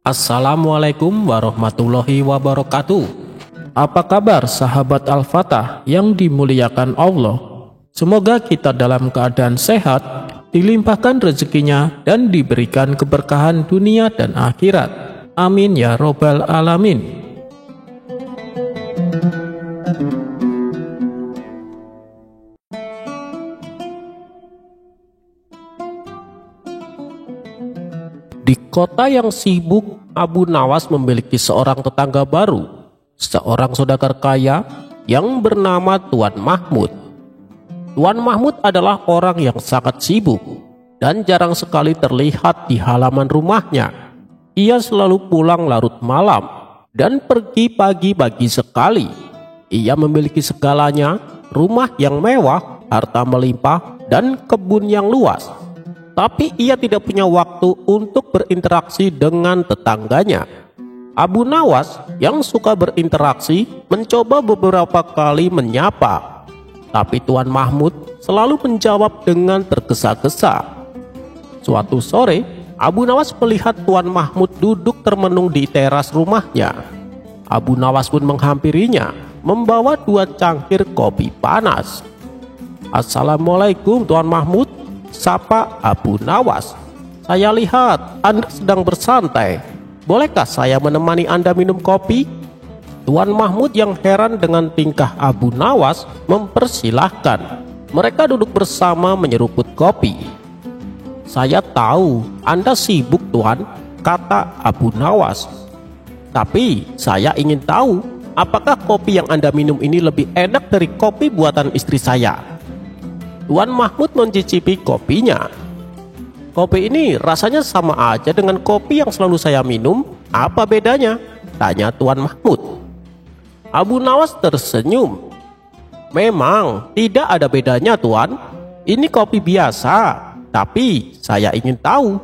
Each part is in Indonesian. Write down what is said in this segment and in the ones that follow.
Assalamualaikum warahmatullahi wabarakatuh. Apa kabar sahabat Al-Fatah yang dimuliakan Allah? Semoga kita dalam keadaan sehat, dilimpahkan rezekinya dan diberikan keberkahan dunia dan akhirat. Amin ya robbal alamin. Di kota yang sibuk, Abu Nawas memiliki seorang tetangga baru, seorang saudagar kaya yang bernama Tuan Mahmud. Tuan Mahmud adalah orang yang sangat sibuk dan jarang sekali terlihat di halaman rumahnya. Ia selalu pulang larut malam dan pergi pagi-pagi sekali. Ia memiliki segalanya, rumah yang mewah, harta melimpah, dan kebun yang luas. Tapi ia tidak punya waktu untuk berinteraksi dengan tetangganya. Abu Nawas yang suka berinteraksi mencoba beberapa kali menyapa, tapi Tuan Mahmud selalu menjawab dengan tergesa-gesa. Suatu sore, Abu Nawas melihat Tuan Mahmud duduk termenung di teras rumahnya. Abu Nawas pun menghampirinya, membawa 2 cangkir kopi panas. "Assalamualaikum Tuan Mahmud," sapa Abu Nawas. "Saya lihat Anda sedang bersantai. Bolehkah saya menemani Anda minum kopi?" Tuan Mahmud yang heran dengan tingkah Abu Nawas mempersilahkan. Mereka duduk bersama menyeruput kopi. "Saya tahu Anda sibuk, Tuan," kata Abu Nawas. "Tapi saya ingin tahu, apakah kopi yang Anda minum ini lebih enak dari kopi buatan istri saya?" Tuan Mahmud mencicipi kopinya. "Kopi ini rasanya sama aja dengan kopi yang selalu saya minum. Apa bedanya?" tanya Tuan Mahmud. Abu Nawas tersenyum. "Memang tidak ada bedanya, Tuan. Ini kopi biasa. Tapi saya ingin tahu,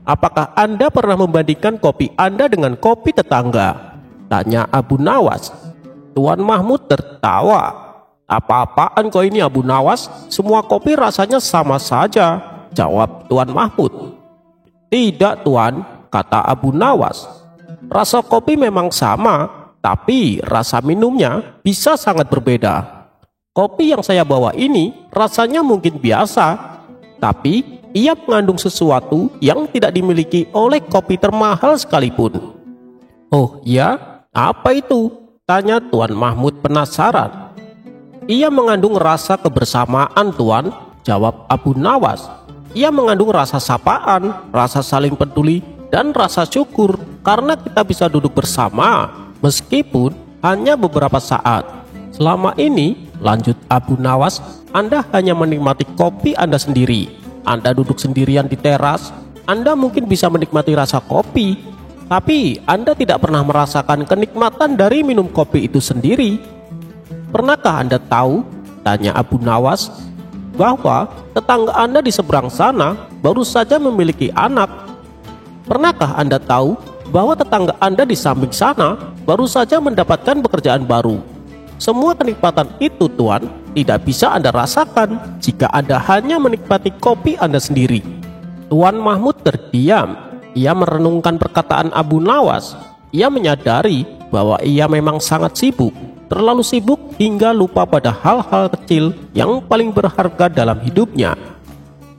apakah Anda pernah membandingkan kopi Anda dengan kopi tetangga?" tanya Abu Nawas. Tuan Mahmud tertawa. "Apa-apaan kau ini Abu Nawas? Semua kopi rasanya sama saja," jawab Tuan Mahmud. "Tidak, Tuan," kata Abu Nawas. "Rasa kopi memang sama, tapi rasa minumnya bisa sangat berbeda. Kopi yang saya bawa ini rasanya mungkin biasa, tapi ia mengandung sesuatu yang tidak dimiliki oleh kopi termahal sekalipun." "Oh ya, apa itu?" tanya Tuan Mahmud penasaran. "Ia mengandung rasa kebersamaan, Tuan," jawab Abu Nawas. "Ia mengandung rasa sapaan, rasa saling peduli, dan rasa syukur karena kita bisa duduk bersama meskipun hanya beberapa saat. Selama ini," lanjut Abu Nawas, "Anda hanya menikmati kopi Anda sendiri. Anda duduk sendirian di teras, Anda mungkin bisa menikmati rasa kopi, tapi Anda tidak pernah merasakan kenikmatan dari minum kopi itu sendiri. Pernahkah Anda tahu," tanya Abu Nawas, "bahwa tetangga Anda di seberang sana baru saja memiliki anak? Pernahkah Anda tahu bahwa tetangga Anda di samping sana baru saja mendapatkan pekerjaan baru? Semua kenikmatan itu, Tuan, tidak bisa Anda rasakan jika Anda hanya menikmati kopi Anda sendiri." Tuan Mahmud terdiam. Ia merenungkan perkataan Abu Nawas. Ia menyadari bahwa ia memang sangat sibuk, terlalu sibuk hingga lupa pada hal-hal kecil yang paling berharga dalam hidupnya.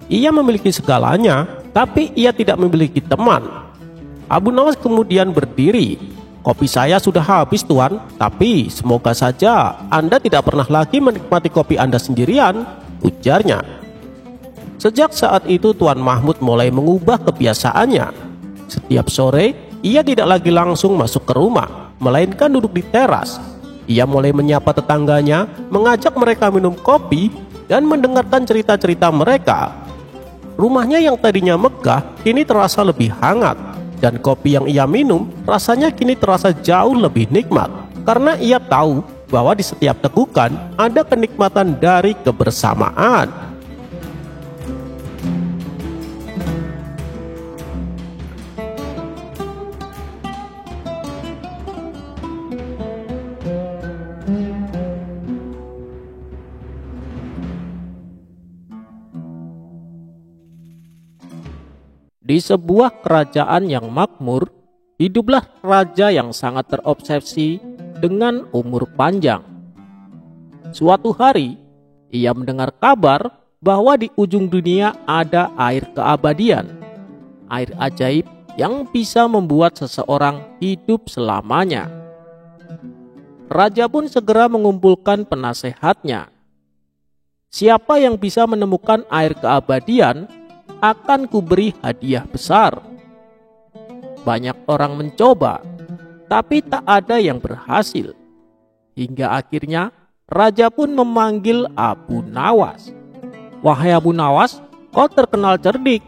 Ia memiliki segalanya, tapi ia tidak memiliki teman. Abu Nawas kemudian berdiri. "Kopi saya sudah habis, Tuan, tapi semoga saja Anda tidak pernah lagi menikmati kopi Anda sendirian," ujarnya. Sejak saat itu Tuan Mahmud mulai mengubah kebiasaannya. Setiap sore, ia tidak lagi langsung masuk ke rumah, melainkan duduk di teras. Ia mulai menyapa tetangganya, mengajak mereka minum kopi, dan mendengarkan cerita-cerita mereka. Rumahnya yang tadinya megah kini terasa lebih hangat, dan kopi yang ia minum rasanya kini terasa jauh lebih nikmat, karena ia tahu bahwa di setiap tegukan ada kenikmatan dari kebersamaan. Di sebuah kerajaan yang makmur, hiduplah raja yang sangat terobsesi dengan umur panjang. Suatu hari, ia mendengar kabar bahwa di ujung dunia ada air keabadian, air ajaib yang bisa membuat seseorang hidup selamanya. Raja pun segera mengumpulkan penasehatnya. Siapa yang bisa menemukan air keabadian, akan kuberi hadiah besar. Banyak orang mencoba, tapi tak ada yang berhasil. Hingga akhirnya raja pun memanggil Abu Nawas. "Wahai Abu Nawas, kau terkenal cerdik.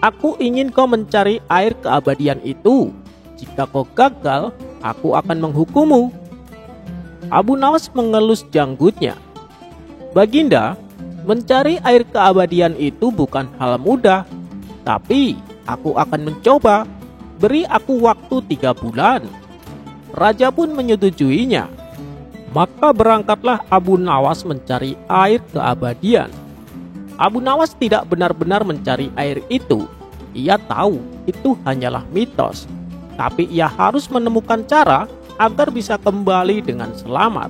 Aku ingin kau mencari air keabadian itu. Jika kau gagal, aku akan menghukummu." Abu Nawas mengelus janggutnya. "Baginda, mencari air keabadian itu bukan hal mudah. Tapi aku akan mencoba. Beri aku waktu 3 bulan." Raja pun menyetujuinya. Maka berangkatlah Abu Nawas mencari air keabadian. Abu Nawas tidak benar-benar mencari air itu. Ia tahu itu hanyalah mitos. Tapi ia harus menemukan cara agar bisa kembali dengan selamat.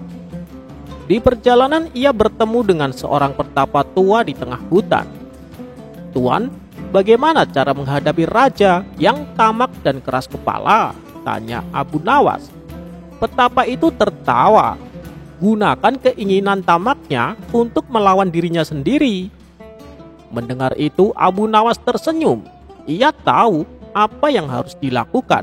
Di perjalanan ia bertemu dengan seorang pertapa tua di tengah hutan. "Tuan, bagaimana cara menghadapi raja yang tamak dan keras kepala?" tanya Abu Nawas. Petapa itu tertawa. "Gunakan keinginan tamaknya untuk melawan dirinya sendiri." Mendengar itu, Abu Nawas tersenyum. Ia tahu apa yang harus dilakukan.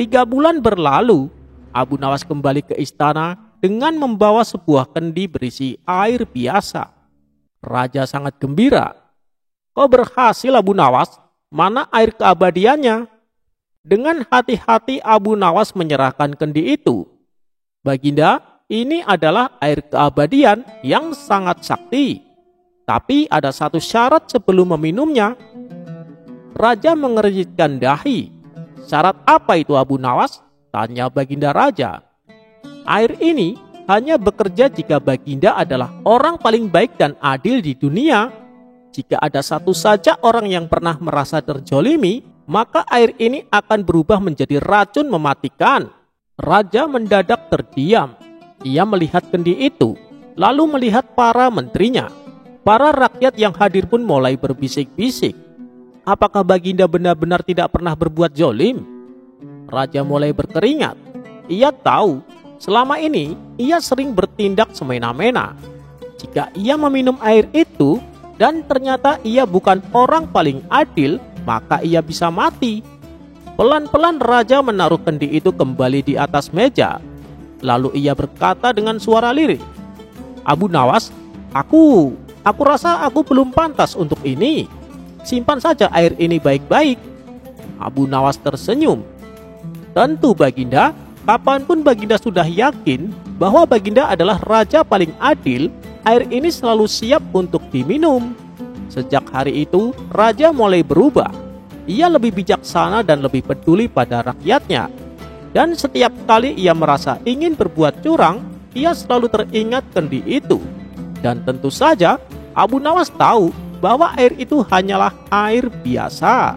3 bulan berlalu, Abu Nawas kembali ke istana dengan membawa sebuah kendi berisi air biasa. Raja sangat gembira. "Kau berhasil, Abu Nawas. Mana air keabadiannya?" Dengan hati-hati Abu Nawas menyerahkan kendi itu. "Baginda, ini adalah air keabadian yang sangat sakti. Tapi ada satu syarat sebelum meminumnya." Raja mengerutkan dahi. "Syarat apa itu, Abu Nawas?" tanya Baginda Raja. "Air ini hanya bekerja jika Baginda adalah orang paling baik dan adil di dunia. Jika ada satu saja orang yang pernah merasa terzolimi, maka air ini akan berubah menjadi racun mematikan." Raja mendadak terdiam. Ia melihat kendi itu, lalu melihat para menterinya. Para rakyat yang hadir pun mulai berbisik-bisik. Apakah Baginda benar-benar tidak pernah berbuat zolim? Raja mulai berkeringat. Ia tahu selama ini ia sering bertindak semena-mena. Jika ia meminum air itu dan ternyata ia bukan orang paling adil, maka ia bisa mati. Pelan-pelan raja menaruh kendi itu kembali di atas meja. Lalu ia berkata dengan suara lirih, "Abu Nawas, aku rasa aku belum pantas untuk ini. Simpan saja air ini baik-baik." Abu Nawas tersenyum. "Tentu Baginda, kapanpun Baginda sudah yakin bahwa Baginda adalah raja paling adil, air ini selalu siap untuk diminum." Sejak hari itu, raja mulai berubah. Ia lebih bijaksana dan lebih peduli pada rakyatnya. Dan setiap kali ia merasa ingin berbuat curang, ia selalu teringat kendi itu. Dan tentu saja, Abu Nawas tahu bahwa air itu hanyalah air biasa.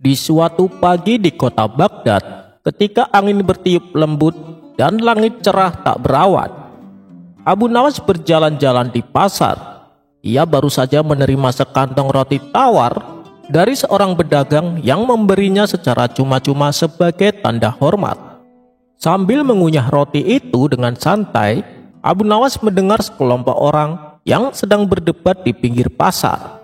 Di suatu pagi di kota Baghdad, ketika angin bertiup lembut dan langit cerah tak berawan, Abu Nawas berjalan-jalan di pasar. Ia baru saja menerima sekantong roti tawar dari seorang pedagang yang memberinya secara cuma-cuma sebagai tanda hormat. Sambil mengunyah roti itu dengan santai, Abu Nawas mendengar sekelompok orang yang sedang berdebat di pinggir pasar.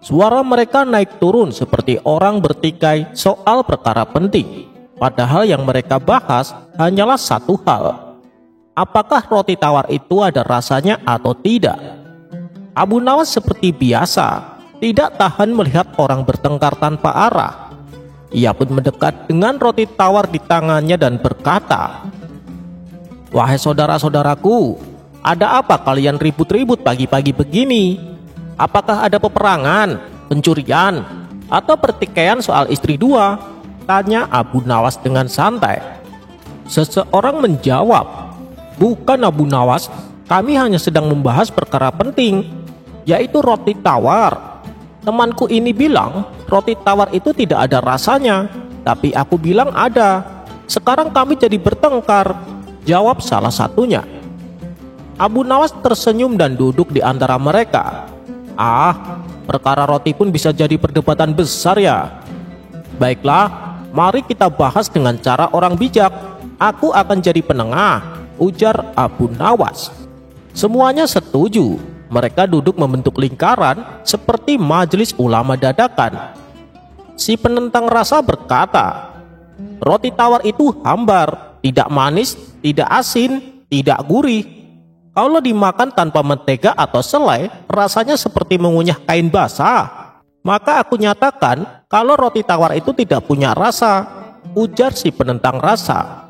Suara mereka naik turun seperti orang bertikai soal perkara penting. Padahal yang mereka bahas hanyalah satu hal. Apakah roti tawar itu ada rasanya atau tidak? Abu Nawas seperti biasa, tidak tahan melihat orang bertengkar tanpa arah. Ia pun mendekat dengan roti tawar di tangannya dan berkata, "Wahai saudara-saudaraku, ada apa kalian ribut-ribut pagi-pagi begini? Apakah ada peperangan?" pencurian, atau pertikaian soal istri dua? Tanya Abu Nawas dengan santai. Seseorang menjawab, bukan Abu Nawas, kami hanya sedang membahas perkara penting, yaitu roti tawar. Temanku ini bilang roti tawar itu tidak ada rasanya, tapi aku bilang ada. Sekarang kami jadi bertengkar, jawab salah satunya. Abu Nawas tersenyum dan duduk di antara mereka. Perkara roti pun bisa jadi perdebatan besar ya. Baiklah, mari kita bahas dengan cara orang bijak. Aku akan jadi penengah, ujar Abu Nawas. Semuanya setuju. Mereka duduk membentuk lingkaran seperti majelis ulama dadakan. Si penentang rasa berkata, roti tawar itu hambar, tidak manis, tidak asin, tidak gurih. Kalau dimakan tanpa mentega atau selai, rasanya seperti mengunyah kain basah. Maka aku nyatakan kalau roti tawar itu tidak punya rasa, ujar si penentang rasa.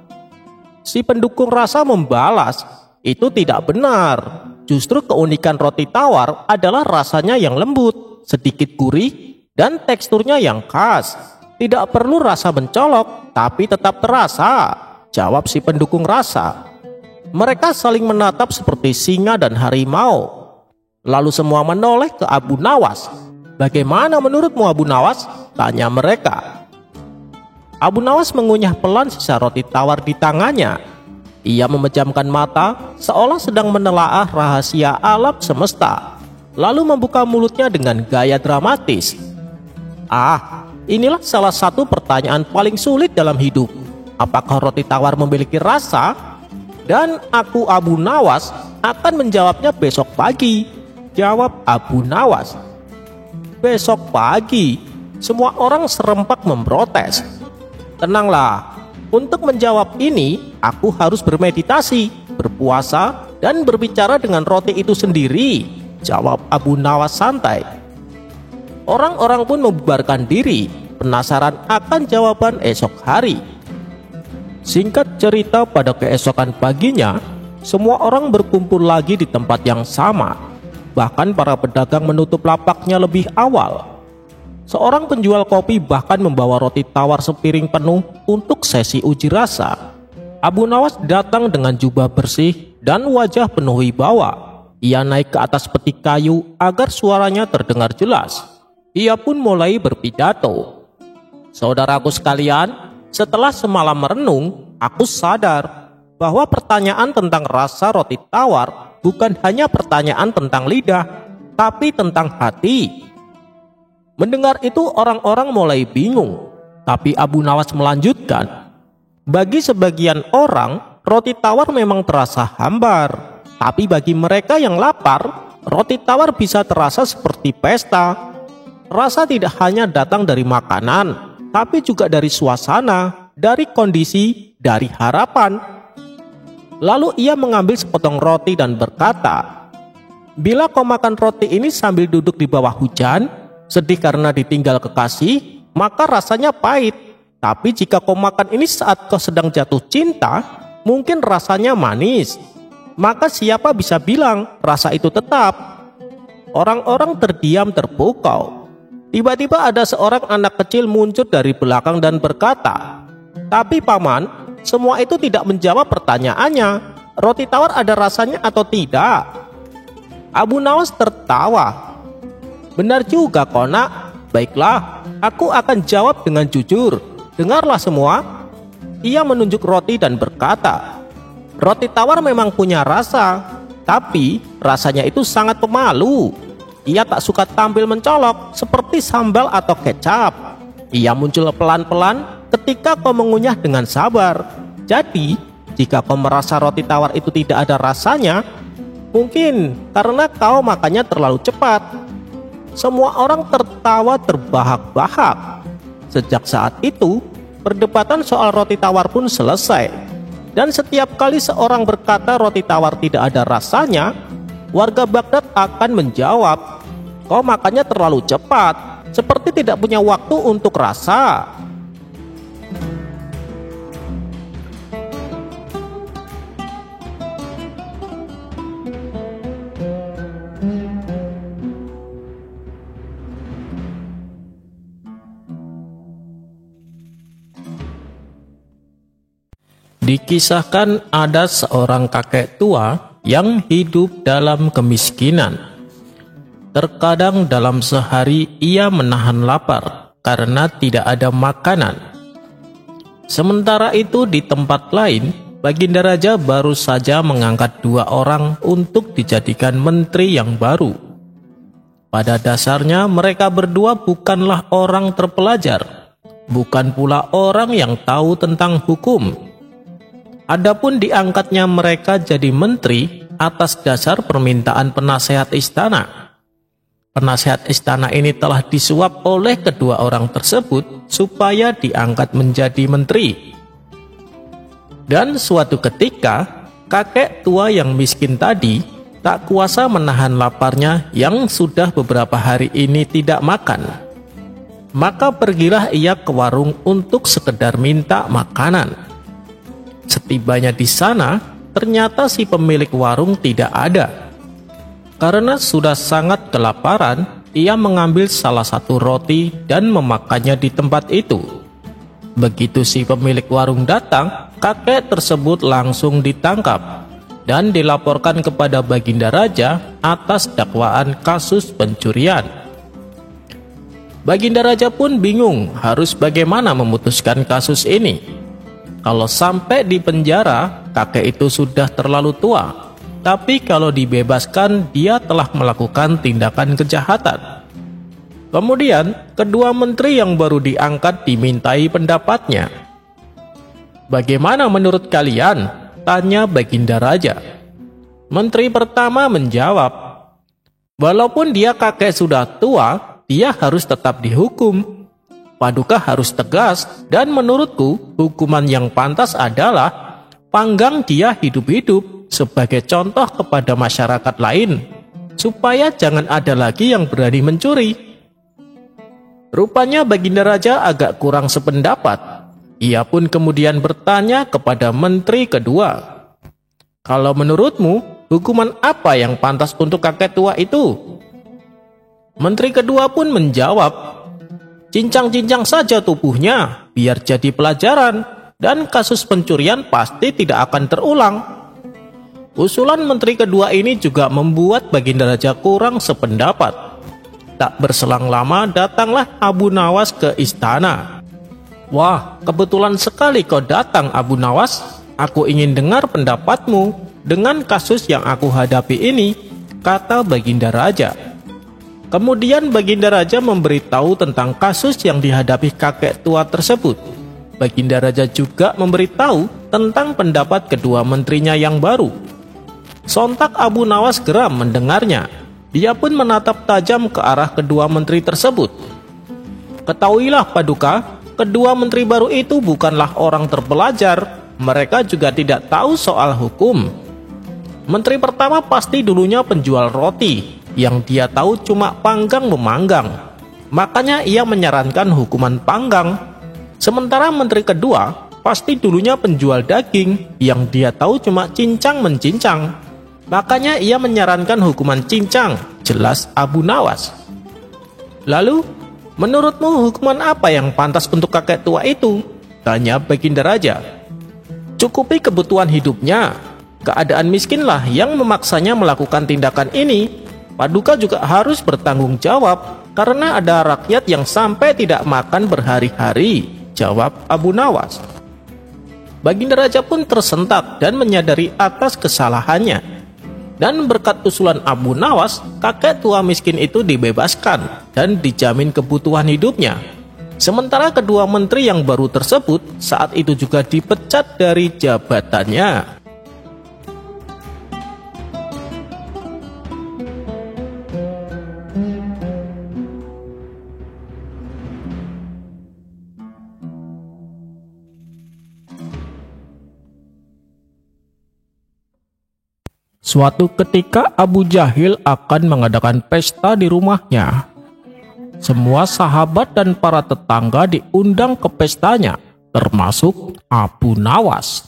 Si pendukung rasa membalas, itu tidak benar. Justru keunikan roti tawar adalah rasanya yang lembut, sedikit gurih, dan teksturnya yang khas. Tidak perlu rasa mencolok, tapi tetap terasa, jawab si pendukung rasa. Mereka saling menatap seperti singa dan harimau. Lalu semua menoleh ke Abu Nawas. Bagaimana menurutmu Abu Nawas? Tanya mereka. Abu Nawas mengunyah pelan sisa roti tawar di tangannya. Ia memejamkan mata seolah sedang menelaah rahasia alam semesta. Lalu membuka mulutnya dengan gaya dramatis. Inilah salah satu pertanyaan paling sulit dalam hidup. Apakah roti tawar memiliki rasa? Dan aku Abu Nawas akan menjawabnya besok pagi, jawab Abu Nawas. Besok pagi? Semua orang serempak memprotes. Tenanglah. Untuk menjawab ini, aku harus bermeditasi, berpuasa, dan berbicara dengan roti itu sendiri, jawab Abu Nawas santai. Orang-orang pun membubarkan diri, penasaran akan jawaban esok hari. Singkat cerita, pada keesokan paginya, semua orang berkumpul lagi di tempat yang sama. Bahkan para pedagang menutup lapaknya lebih awal. Seorang penjual kopi bahkan membawa roti tawar sepiring penuh untuk sesi uji rasa. Abu Nawas datang dengan jubah bersih dan wajah penuh wibawa. Ia naik ke atas peti kayu agar suaranya terdengar jelas. Ia pun mulai berpidato. Saudaraku sekalian, setelah semalam merenung, aku sadar bahwa pertanyaan tentang rasa roti tawar bukan hanya pertanyaan tentang lidah, tapi tentang hati. Mendengar itu orang-orang mulai bingung, tapi Abu Nawas melanjutkan, bagi sebagian orang roti tawar memang terasa hambar, tapi bagi mereka yang lapar, roti tawar bisa terasa seperti pesta. Rasa tidak hanya datang dari makanan, tapi juga dari suasana, dari kondisi, dari harapan. Lalu ia mengambil sepotong roti dan berkata, bila kau makan roti ini sambil duduk di bawah hujan, sedih karena ditinggal kekasih, maka rasanya pahit. Tapi jika kau makan ini saat kau sedang jatuh cinta, mungkin rasanya manis. Maka siapa bisa bilang rasa itu tetap? Orang-orang terdiam terpukau. Tiba-tiba ada seorang anak kecil muncul dari belakang dan berkata, tapi paman, semua itu tidak menjawab pertanyaannya. Roti tawar ada rasanya atau tidak? Abu Nawas tertawa. Benar juga kau nak. Baiklah, aku akan jawab dengan jujur. Dengarlah semua. Ia menunjuk roti dan berkata, roti tawar memang punya rasa, tapi rasanya itu sangat pemalu. Ia tak suka tampil mencolok seperti sambal atau kecap. Ia muncul pelan-pelan ketika kau mengunyah dengan sabar. Jadi, jika kau merasa roti tawar itu tidak ada rasanya, mungkin karena kau makannya terlalu cepat. Semua orang tertawa terbahak-bahak. Sejak saat itu, perdebatan soal roti tawar pun selesai. Dan setiap kali seorang berkata roti tawar tidak ada rasanya, warga Baghdad akan menjawab, kau makannya terlalu cepat, seperti tidak punya waktu untuk rasa. Dikisahkan ada seorang kakek tua yang hidup dalam kemiskinan. Terkadang dalam sehari ia menahan lapar karena tidak ada makanan. Sementara itu di tempat lain, Baginda Raja baru saja mengangkat 2 orang untuk dijadikan menteri yang baru. Pada dasarnya mereka berdua bukanlah orang terpelajar, bukan pula orang yang tahu tentang hukum. Adapun diangkatnya mereka jadi menteri atas dasar permintaan penasehat istana. Penasehat istana ini telah disuap oleh kedua orang tersebut supaya diangkat menjadi menteri. Dan suatu ketika, kakek tua yang miskin tadi tak kuasa menahan laparnya yang sudah beberapa hari ini tidak makan. Maka pergilah ia ke warung untuk sekedar minta makanan. Setibanya di sana, ternyata si pemilik warung tidak ada. Karena sudah sangat kelaparan, ia mengambil salah satu roti dan memakannya di tempat itu. Begitu si pemilik warung datang, kakek tersebut langsung ditangkap dan dilaporkan kepada Baginda Raja atas dakwaan kasus pencurian. Baginda Raja pun bingung harus bagaimana memutuskan kasus ini. Kalau sampai di penjara, kakek itu sudah terlalu tua. Tapi kalau dibebaskan, dia telah melakukan tindakan kejahatan. Kemudian, kedua menteri yang baru diangkat dimintai pendapatnya. "Bagaimana menurut kalian?" tanya Baginda Raja. Menteri pertama menjawab, "Walaupun dia kakek sudah tua, dia harus tetap dihukum. Paduka harus tegas, dan menurutku hukuman yang pantas adalah panggang dia hidup-hidup sebagai contoh kepada masyarakat lain, supaya jangan ada lagi yang berani mencuri." Rupanya Baginda Raja agak kurang sependapat. Ia pun kemudian bertanya kepada menteri kedua, "Kalau menurutmu, hukuman apa yang pantas untuk kakek tua itu?" Menteri kedua pun menjawab, "Cincang-cincang saja tubuhnya, biar jadi pelajaran, dan kasus pencurian pasti tidak akan terulang." Usulan menteri kedua ini juga membuat Baginda Raja kurang sependapat. Tak berselang lama datanglah Abu Nawas ke istana. "Wah, kebetulan sekali kau datang, Abu Nawas. Aku ingin dengar pendapatmu dengan kasus yang aku hadapi ini," kata Baginda Raja. Kemudian Baginda Raja memberitahu tentang kasus yang dihadapi kakek tua tersebut. Baginda Raja juga memberitahu tentang pendapat kedua menterinya yang baru. Sontak Abu Nawas geram mendengarnya. Dia pun menatap tajam ke arah kedua menteri tersebut. "Ketahuilah Paduka, kedua menteri baru itu bukanlah orang terpelajar. Mereka juga tidak tahu soal hukum. Menteri pertama pasti dulunya penjual roti. Yang dia tahu cuma panggang memanggang. Makanya ia menyarankan hukuman panggang. Sementara menteri kedua pasti dulunya penjual daging. Yang dia tahu cuma cincang mencincang. Makanya ia menyarankan hukuman cincang," jelas Abu Nawas. "Lalu, menurutmu hukuman apa yang pantas untuk kakek tua itu?" tanya Baginda Raja. "Cukupi kebutuhan hidupnya. Keadaan miskinlah yang memaksanya melakukan tindakan ini. Paduka juga harus bertanggung jawab karena ada rakyat yang sampai tidak makan berhari-hari," jawab Abu Nawas. Baginda Raja pun tersentak dan menyadari atas kesalahannya. Dan berkat usulan Abu Nawas, kakek tua miskin itu dibebaskan dan dijamin kebutuhan hidupnya. Sementara kedua menteri yang baru tersebut saat itu juga dipecat dari jabatannya. Suatu ketika Abu Jahil akan mengadakan pesta di rumahnya. Semua sahabat dan para tetangga diundang ke pestanya, termasuk Abu Nawas.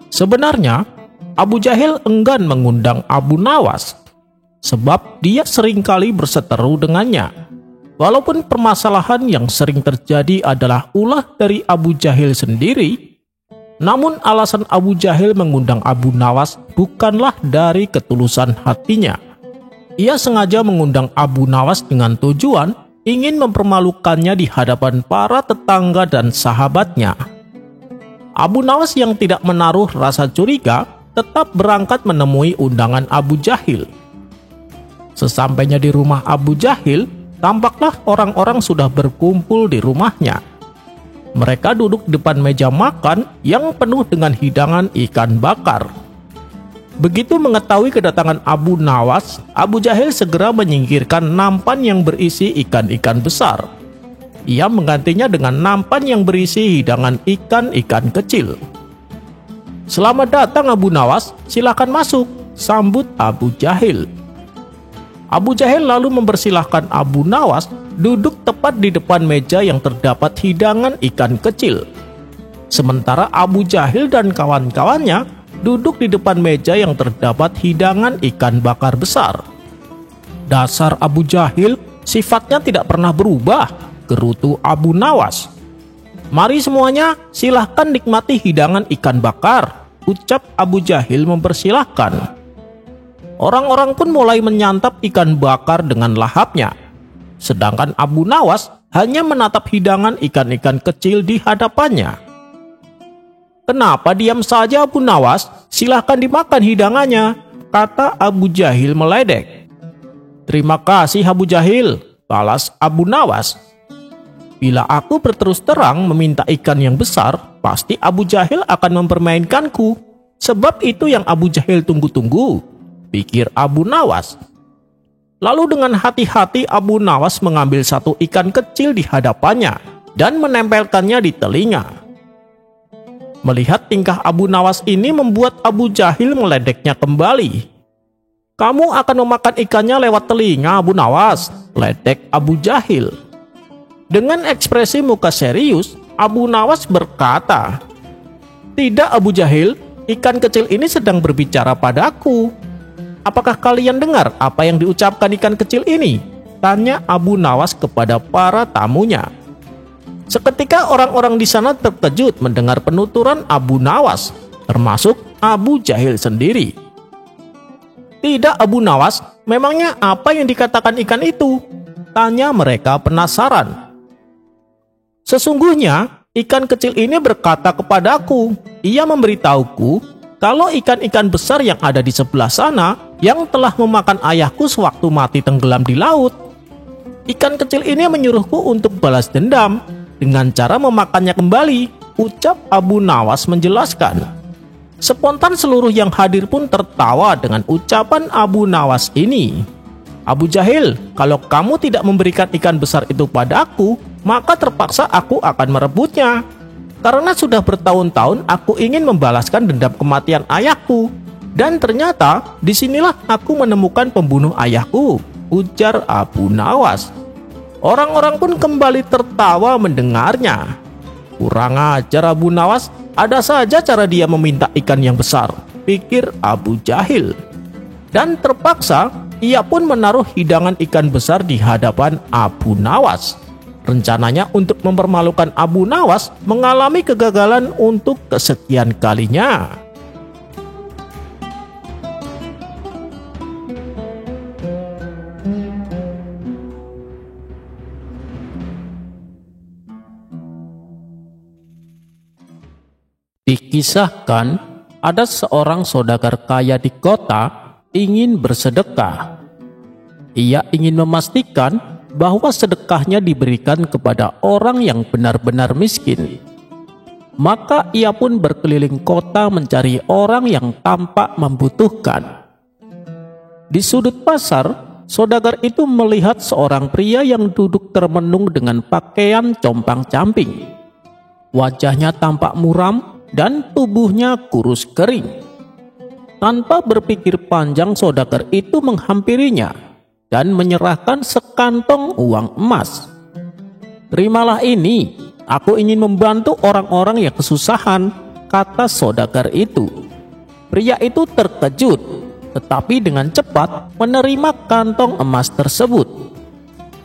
Sebenarnya, Abu Jahil enggan mengundang Abu Nawas, sebab dia seringkali berseteru dengannya. Walaupun permasalahan yang sering terjadi adalah ulah dari Abu Jahil sendiri, Namun alasan Abu Jahil mengundang Abu Nawas bukanlah dari ketulusan hatinya. Ia sengaja mengundang Abu Nawas dengan tujuan ingin mempermalukannya di hadapan para tetangga dan sahabatnya. Abu Nawas yang tidak menaruh rasa curiga tetap berangkat menemui undangan Abu Jahil. Sesampainya di rumah Abu Jahil, tampaklah orang-orang sudah berkumpul di rumahnya. Mereka duduk di depan meja makan yang penuh dengan hidangan ikan bakar. Begitu mengetahui kedatangan Abu Nawas, Abu Jahil segera menyingkirkan nampan yang berisi ikan-ikan besar. Ia menggantinya dengan nampan yang berisi hidangan ikan-ikan kecil. "Selamat datang Abu Nawas, silakan masuk," sambut Abu Jahil. Abu Jahil lalu mempersilahkan Abu Nawas duduk tepat di depan meja yang terdapat hidangan ikan kecil. Sementara Abu Jahil dan kawan-kawannya duduk di depan meja yang terdapat hidangan ikan bakar besar. "Dasar Abu Jahil, sifatnya tidak pernah berubah," gerutu Abu Nawas. "Mari semuanya, silahkan nikmati hidangan ikan bakar," ucap Abu Jahil mempersilahkan. Orang-orang pun mulai menyantap ikan bakar dengan lahapnya. Sedangkan Abu Nawas hanya menatap hidangan ikan-ikan kecil di hadapannya. "Kenapa diam saja Abu Nawas? Silahkan dimakan hidangannya," kata Abu Jahil meledek. "Terima kasih Abu Jahil," balas Abu Nawas. "Bila aku berterus terang meminta ikan yang besar, pasti Abu Jahil akan mempermainkanku. Sebab itu yang Abu Jahil tunggu-tunggu," pikir Abu Nawas. Lalu dengan hati-hati Abu Nawas mengambil satu ikan kecil di hadapannya dan menempelkannya di telinga. Melihat tingkah Abu Nawas ini membuat Abu Jahil meledeknya kembali. "Kamu akan memakan ikannya lewat telinga Abu Nawas," ledek Abu Jahil. Dengan ekspresi muka serius, Abu Nawas berkata, "Tidak Abu Jahil, ikan kecil ini sedang berbicara padaku. Apakah kalian dengar apa yang diucapkan ikan kecil ini?" tanya Abu Nawas kepada para tamunya. Seketika orang-orang di sana terkejut mendengar penuturan Abu Nawas, termasuk Abu Jahil sendiri. "Tidak Abu Nawas, memangnya apa yang dikatakan ikan itu?" tanya mereka penasaran. "Sesungguhnya ikan kecil ini berkata kepadaku, ia memberitahuku kalau ikan-ikan besar yang ada di sebelah sana yang telah memakan ayahku sewaktu mati tenggelam di laut. Ikan kecil ini menyuruhku untuk balas dendam dengan cara memakannya kembali," ucap Abu Nawas menjelaskan. Spontan seluruh yang hadir pun tertawa dengan ucapan Abu Nawas ini. "Abu Jahil, kalau kamu tidak memberikan ikan besar itu padaku, maka terpaksa aku akan merebutnya. Karena sudah bertahun-tahun aku ingin membalaskan dendam kematian ayahku. Dan ternyata disinilah aku menemukan pembunuh ayahku," ujar Abu Nawas. Orang-orang pun kembali tertawa mendengarnya. "Kurang ajar Abu Nawas, ada saja cara dia meminta ikan yang besar," pikir Abu Jahil. Dan terpaksa ia pun menaruh hidangan ikan besar di hadapan Abu Nawas. Rencananya untuk mempermalukan Abu Nawas mengalami kegagalan untuk kesekian kalinya. Dikisahkan, ada seorang saudagar kaya di kota ingin bersedekah. Ia ingin memastikan bahwa sedekahnya diberikan kepada orang yang benar-benar miskin. Maka ia pun berkeliling kota mencari orang yang tampak membutuhkan. Di sudut pasar, saudagar itu melihat seorang pria yang duduk termenung dengan pakaian compang-camping. Wajahnya tampak muram dan tubuhnya kurus kering. Tanpa berpikir panjang, saudagar itu menghampirinya dan menyerahkan sekantong uang emas. "Terimalah ini, aku ingin membantu orang-orang yang kesusahan," kata saudagar itu. Pria itu terkejut, tetapi dengan cepat menerima kantong emas tersebut.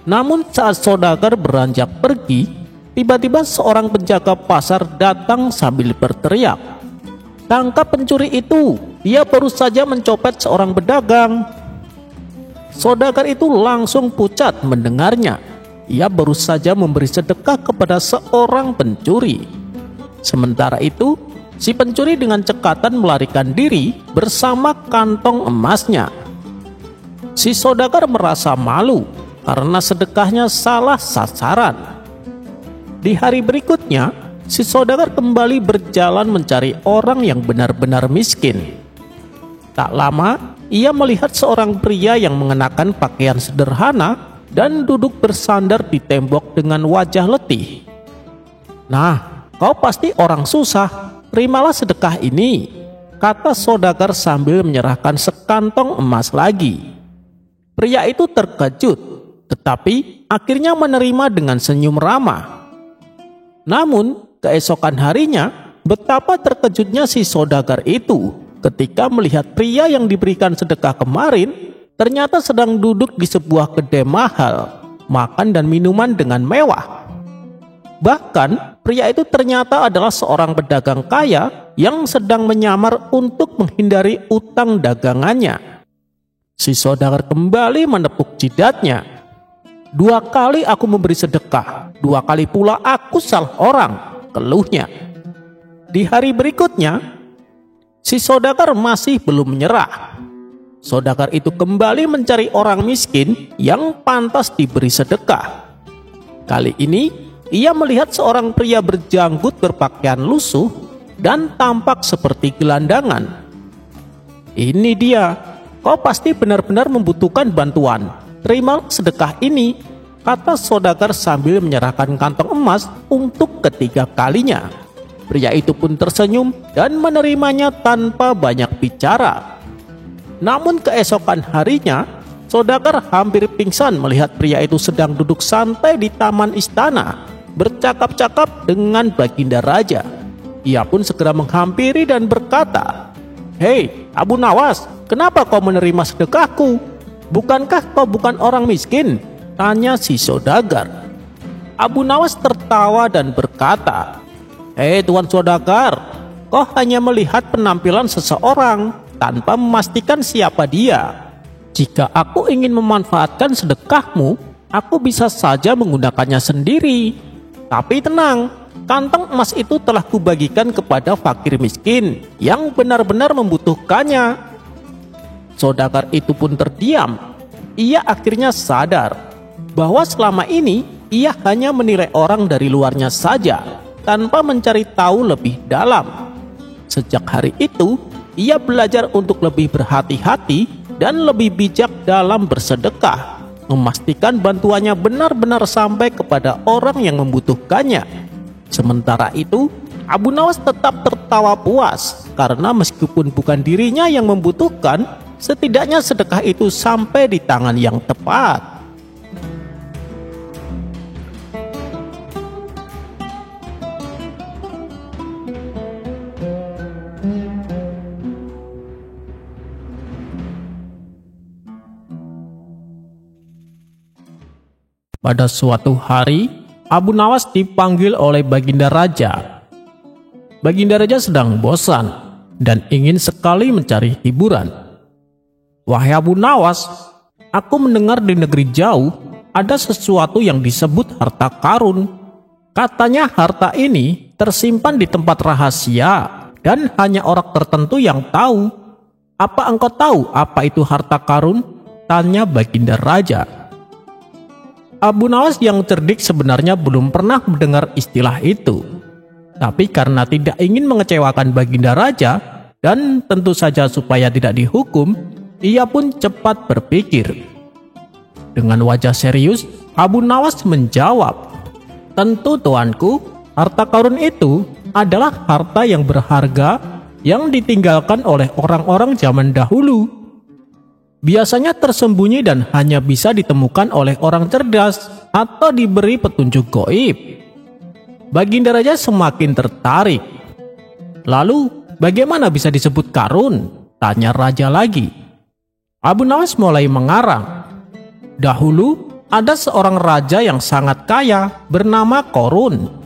Namun saat saudagar beranjak pergi, tiba-tiba seorang penjaga pasar datang sambil berteriak, "Tangkap pencuri itu, dia baru saja mencopet seorang pedagang." Saudagar itu langsung pucat mendengarnya. Ia baru saja memberi sedekah kepada seorang pencuri. Sementara itu, si pencuri dengan cekatan melarikan diri bersama kantong emasnya. Si saudagar merasa malu karena sedekahnya salah sasaran. Di hari berikutnya, si saudagar kembali berjalan mencari orang yang benar-benar miskin. Tak lama, ia melihat seorang pria yang mengenakan pakaian sederhana dan duduk bersandar di tembok dengan wajah letih. "Nah, kau pasti orang susah, terimalah sedekah ini," kata saudagar sambil menyerahkan sekantong emas lagi. Pria itu terkejut, tetapi akhirnya menerima dengan senyum ramah. Namun, keesokan harinya, betapa terkejutnya si saudagar itu ketika melihat pria yang diberikan sedekah kemarin ternyata sedang duduk di sebuah kedai mahal, makan dan minuman dengan mewah. Bahkan, pria itu ternyata adalah seorang pedagang kaya yang sedang menyamar untuk menghindari utang dagangannya. Si saudagar kembali menepuk jidatnya. "2 kali aku memberi sedekah, 2 kali pula aku salah orang," keluhnya. Di hari berikutnya, si saudagar masih belum menyerah. Saudagar itu kembali mencari orang miskin yang pantas diberi sedekah. Kali ini, ia melihat seorang pria berjanggut berpakaian lusuh dan tampak seperti gelandangan. "Ini dia, kau pasti benar-benar membutuhkan bantuan. Terima sedekah ini," kata saudagar sambil menyerahkan kantong emas untuk ketiga kalinya. Pria itu pun tersenyum dan menerimanya tanpa banyak bicara. Namun keesokan harinya, saudagar hampir pingsan melihat pria itu sedang duduk santai di taman istana, bercakap-cakap dengan Baginda Raja. Ia pun segera menghampiri dan berkata, "Hei, Abu Nawas, kenapa kau menerima sedekahku? Bukankah kau bukan orang miskin?" tanya si saudagar. Abu Nawas tertawa dan berkata, "Hei Tuan Saudagar, kau hanya melihat penampilan seseorang tanpa memastikan siapa dia. Jika aku ingin memanfaatkan sedekahmu, aku bisa saja menggunakannya sendiri. Tapi tenang, kantong emas itu telah kubagikan kepada fakir miskin yang benar-benar membutuhkannya." Saudagar itu pun terdiam. Ia akhirnya sadar bahwa selama ini ia hanya menilai orang dari luarnya saja, tanpa mencari tahu lebih dalam. Sejak hari itu, ia belajar untuk lebih berhati-hati dan lebih bijak dalam bersedekah, memastikan bantuannya benar-benar sampai kepada orang yang membutuhkannya. Sementara itu, Abu Nawas tetap tertawa puas karena meskipun bukan dirinya yang membutuhkan, setidaknya sedekah itu sampai di tangan yang tepat. Pada suatu hari, Abu Nawas dipanggil oleh Baginda Raja. Baginda Raja sedang bosan dan ingin sekali mencari hiburan. "Wahai Abu Nawas, aku mendengar di negeri jauh ada sesuatu yang disebut harta karun. Katanya harta ini tersimpan di tempat rahasia dan hanya orang tertentu yang tahu. Apa engkau tahu apa itu harta karun?" tanya Baginda Raja. Abu Nawas yang cerdik sebenarnya belum pernah mendengar istilah itu. Tapi karena tidak ingin mengecewakan Baginda Raja dan tentu saja supaya tidak dihukum, ia pun cepat berpikir. Dengan wajah serius, Abu Nawas menjawab, "Tentu tuanku, harta karun itu adalah harta yang berharga yang ditinggalkan oleh orang-orang zaman dahulu. Biasanya tersembunyi dan hanya bisa ditemukan oleh orang cerdas atau diberi petunjuk gaib." Baginda Raja semakin tertarik. "Lalu, bagaimana bisa disebut karun?" tanya Raja lagi. Abu Nawas mulai mengarang. "Dahulu, ada seorang raja yang sangat kaya bernama Korun.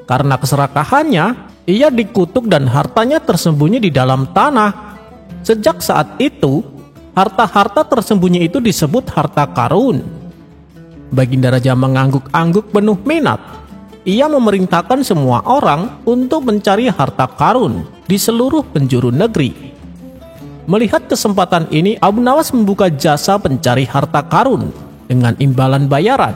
Karena keserakahannya, ia dikutuk dan hartanya tersembunyi di dalam tanah. Sejak saat itu, harta-harta tersembunyi itu disebut harta karun. Baginda Raja mengangguk-angguk penuh minat. Ia memerintahkan semua orang untuk mencari harta karun di seluruh penjuru negeri. Melihat kesempatan ini, Abu Nawas membuka jasa pencari harta karun dengan imbalan bayaran.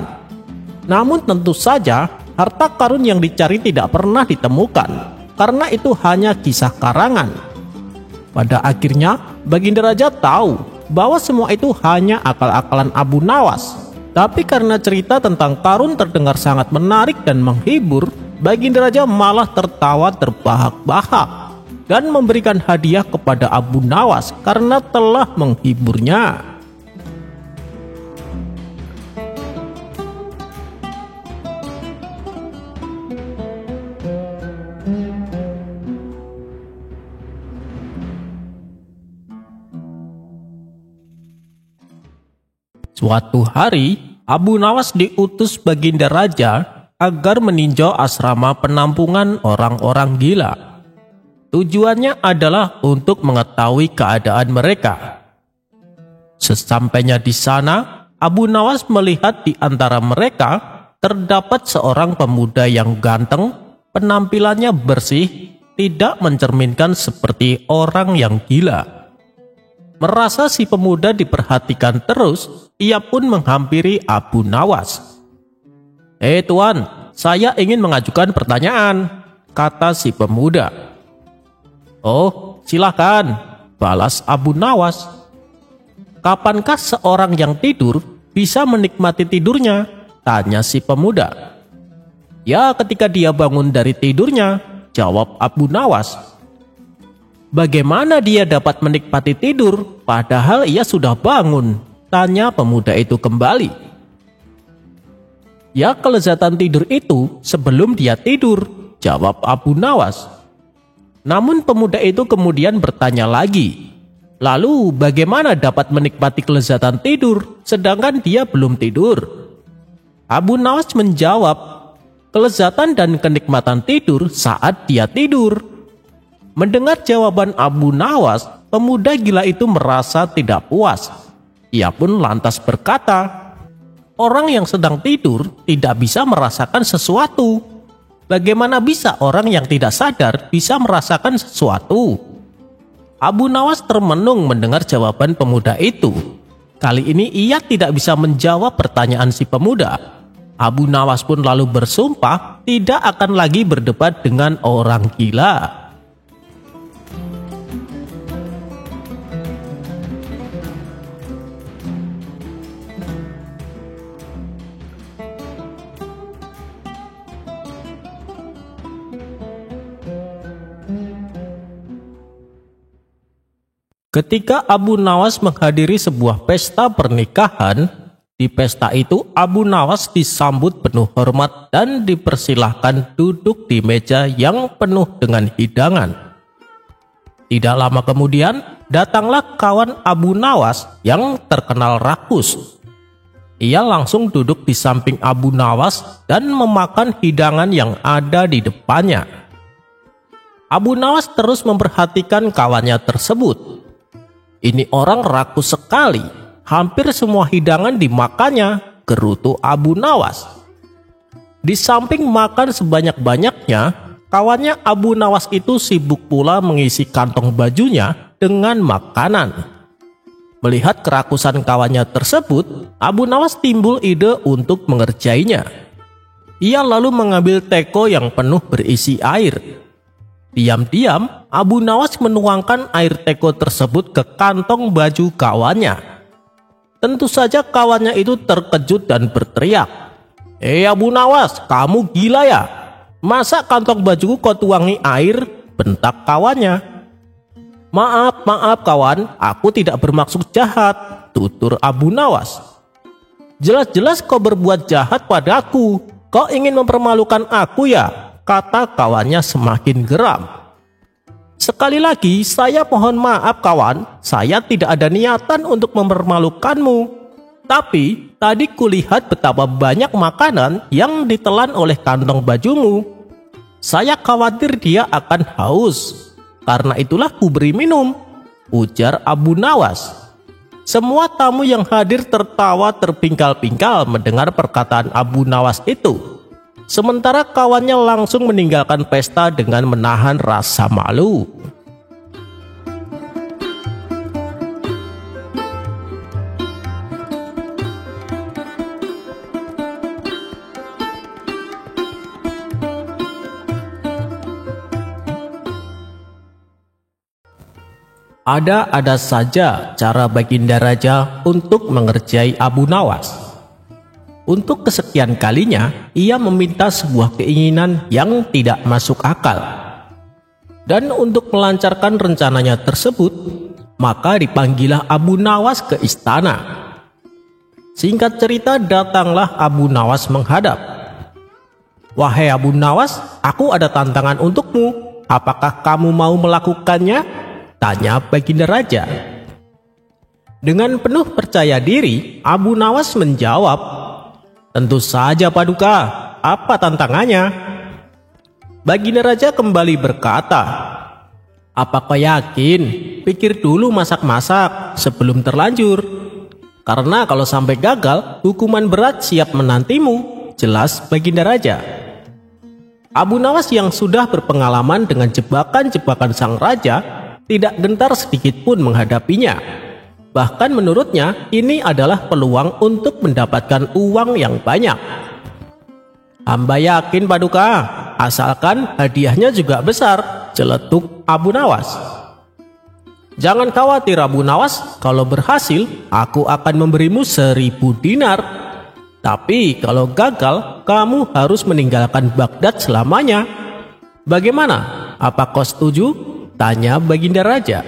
Namun tentu saja harta karun yang dicari tidak pernah ditemukan, karena itu hanya kisah karangan. Pada akhirnya Baginda Raja tahu bahwa semua itu hanya akal-akalan Abu Nawas. Tapi karena cerita tentang karun terdengar sangat menarik dan menghibur, Baginda Raja malah tertawa terbahak-bahak dan memberikan hadiah kepada Abu Nawas karena telah menghiburnya. Suatu hari, Abu Nawas diutus Baginda Raja agar meninjau asrama penampungan orang-orang gila. Tujuannya adalah untuk mengetahui keadaan mereka. Sesampainya di sana, Abu Nawas melihat di antara mereka terdapat seorang pemuda yang ganteng, penampilannya bersih, tidak mencerminkan seperti orang yang gila. Merasa si pemuda diperhatikan terus, ia pun menghampiri Abu Nawas. Tuan, saya ingin mengajukan pertanyaan," kata si pemuda. "Oh, silakan," balas Abu Nawas. "Kapankah seorang yang tidur bisa menikmati tidurnya?" tanya si pemuda. "Ya, ketika dia bangun dari tidurnya," jawab Abu Nawas. "Bagaimana dia dapat menikmati tidur padahal ia sudah bangun?" tanya pemuda itu kembali. "Ya, kelezatan tidur itu sebelum dia tidur," jawab Abu Nawas. Namun pemuda itu kemudian bertanya lagi, "Lalu bagaimana dapat menikmati kelezatan tidur sedangkan dia belum tidur?" Abu Nawas menjawab, "Kelezatan dan kenikmatan tidur saat dia tidur." Mendengar jawaban Abu Nawas, pemuda gila itu merasa tidak puas. Ia pun lantas berkata, "Orang yang sedang tidur tidak bisa merasakan sesuatu. Bagaimana bisa orang yang tidak sadar bisa merasakan sesuatu?" Abu Nawas termenung mendengar jawaban pemuda itu. Kali ini ia tidak bisa menjawab pertanyaan si pemuda. Abu Nawas pun lalu bersumpah tidak akan lagi berdebat dengan orang gila. Ketika Abu Nawas menghadiri sebuah pesta pernikahan, di pesta itu Abu Nawas disambut penuh hormat dan dipersilahkan duduk di meja yang penuh dengan hidangan. Tidak lama kemudian, datanglah kawan Abu Nawas yang terkenal rakus. Ia langsung duduk di samping Abu Nawas dan memakan hidangan yang ada di depannya. Abu Nawas terus memperhatikan kawannya tersebut. Ini orang rakus sekali, hampir semua hidangan dimakannya, gerutu Abu Nawas. Di samping makan sebanyak-banyaknya, kawannya Abu Nawas itu sibuk pula mengisi kantong bajunya dengan makanan. Melihat kerakusan kawannya tersebut, Abu Nawas timbul ide untuk mengerjainya. Ia lalu mengambil teko yang penuh berisi air. Diam-diam, Abu Nawas menuangkan air teko tersebut ke kantong baju kawannya. Tentu saja kawannya itu terkejut dan berteriak, Abu Nawas, kamu gila ya? Masa kantong bajuku kau tuangi air?" bentak kawannya. Maaf kawan, aku tidak bermaksud jahat," tutur Abu Nawas. "Jelas-jelas kau berbuat jahat padaku. Kau ingin mempermalukan aku ya?" kata kawannya semakin geram. "Sekali lagi saya mohon maaf kawan, saya tidak ada niatan untuk mempermalukanmu. Tapi tadi kulihat betapa banyak makanan yang ditelan oleh kantong bajumu. Saya khawatir dia akan haus. Karena itulah kuberi minum, ujar Abu Nawas. Semua tamu yang hadir tertawa terpingkal-pingkal mendengar perkataan Abu Nawas itu. Sementara kawannya langsung meninggalkan pesta dengan menahan rasa malu. Ada-ada saja cara Baginda Raja untuk mengerjai Abu Nawas. Untuk kesekian kalinya, ia meminta sebuah keinginan yang tidak masuk akal. Dan untuk melancarkan rencananya tersebut, maka dipanggillah Abu Nawas ke istana. Singkat cerita, datanglah Abu Nawas menghadap. "Wahai Abu Nawas, aku ada tantangan untukmu. Apakah kamu mau melakukannya?" tanya Baginda Raja. Dengan penuh percaya diri, Abu Nawas menjawab, "Tentu saja Paduka, apa tantangannya?" Baginda Raja kembali berkata, "Apakah yakin? Pikir dulu masak-masak sebelum terlanjur. Karena kalau sampai gagal, hukuman berat siap menantimu," jelas Baginda Raja. Abu Nawas yang sudah berpengalaman dengan jebakan-jebakan sang raja tidak gentar sedikit pun menghadapinya. Bahkan menurutnya ini adalah peluang untuk mendapatkan uang yang banyak. "Hamba yakin Paduka, asalkan hadiahnya juga besar," celetuk Abu Nawas. "Jangan khawatir Abu Nawas, kalau berhasil aku akan memberimu 1000 dinar. Tapi kalau gagal, kamu harus meninggalkan Baghdad selamanya. Bagaimana? Apa kau setuju?" tanya Baginda Raja.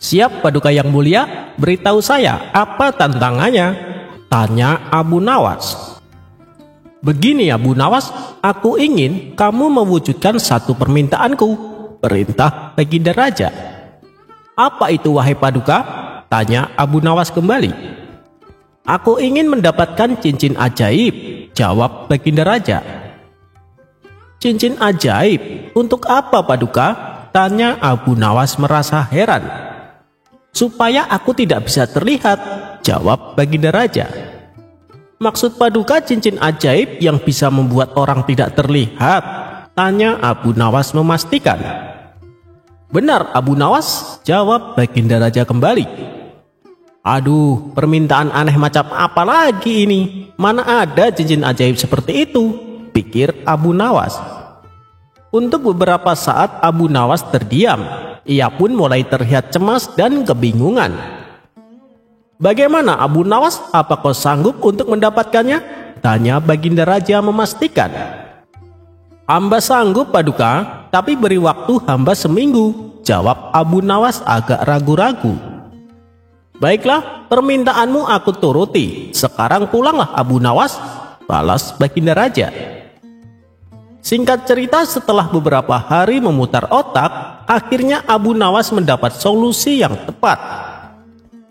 "Siap Paduka yang mulia, beritahu saya apa tantangannya?" tanya Abu Nawas. "Begini Abu Nawas, aku ingin kamu mewujudkan satu permintaanku," perintah Baginda Raja. "Apa itu wahai Paduka?" tanya Abu Nawas kembali. "Aku ingin mendapatkan cincin ajaib," jawab Baginda Raja. "Cincin ajaib? Untuk apa Paduka?" tanya Abu Nawas merasa heran. "Supaya aku tidak bisa terlihat," jawab Baginda Raja. "Maksud Paduka cincin ajaib yang bisa membuat orang tidak terlihat?" tanya Abu Nawas memastikan. "Benar Abu Nawas," jawab Baginda Raja kembali. "Aduh, permintaan aneh macam apa lagi ini? Mana ada cincin ajaib seperti itu?" pikir Abu Nawas. Untuk beberapa saat Abu Nawas terdiam. Ia pun mulai terlihat cemas dan kebingungan. "Bagaimana Abu Nawas, apa kau sanggup untuk mendapatkannya?" tanya Baginda Raja memastikan. "Hamba sanggup Paduka, tapi beri waktu hamba seminggu," jawab Abu Nawas agak ragu-ragu. "Baiklah, permintaanmu aku turuti. Sekarang pulanglah Abu Nawas," balas Baginda Raja. Singkat cerita, setelah beberapa hari memutar otak, akhirnya Abu Nawas mendapat solusi yang tepat.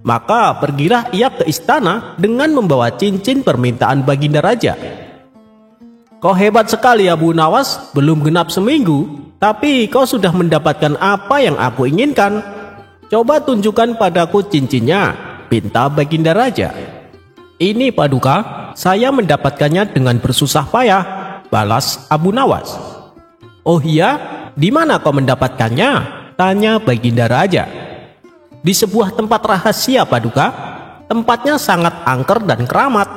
Maka pergilah ia ke istana dengan membawa cincin permintaan Baginda Raja. "Kau hebat sekali Abu Nawas, belum genap seminggu, tapi kau sudah mendapatkan apa yang aku inginkan. Coba tunjukkan padaku cincinnya," pinta Baginda Raja. "Ini Paduka, saya mendapatkannya dengan bersusah payah," balas Abu Nawas. "Oh iya, di mana kau mendapatkannya?" tanya Baginda Raja. "Di sebuah tempat rahasia Paduka. Tempatnya sangat angker dan keramat.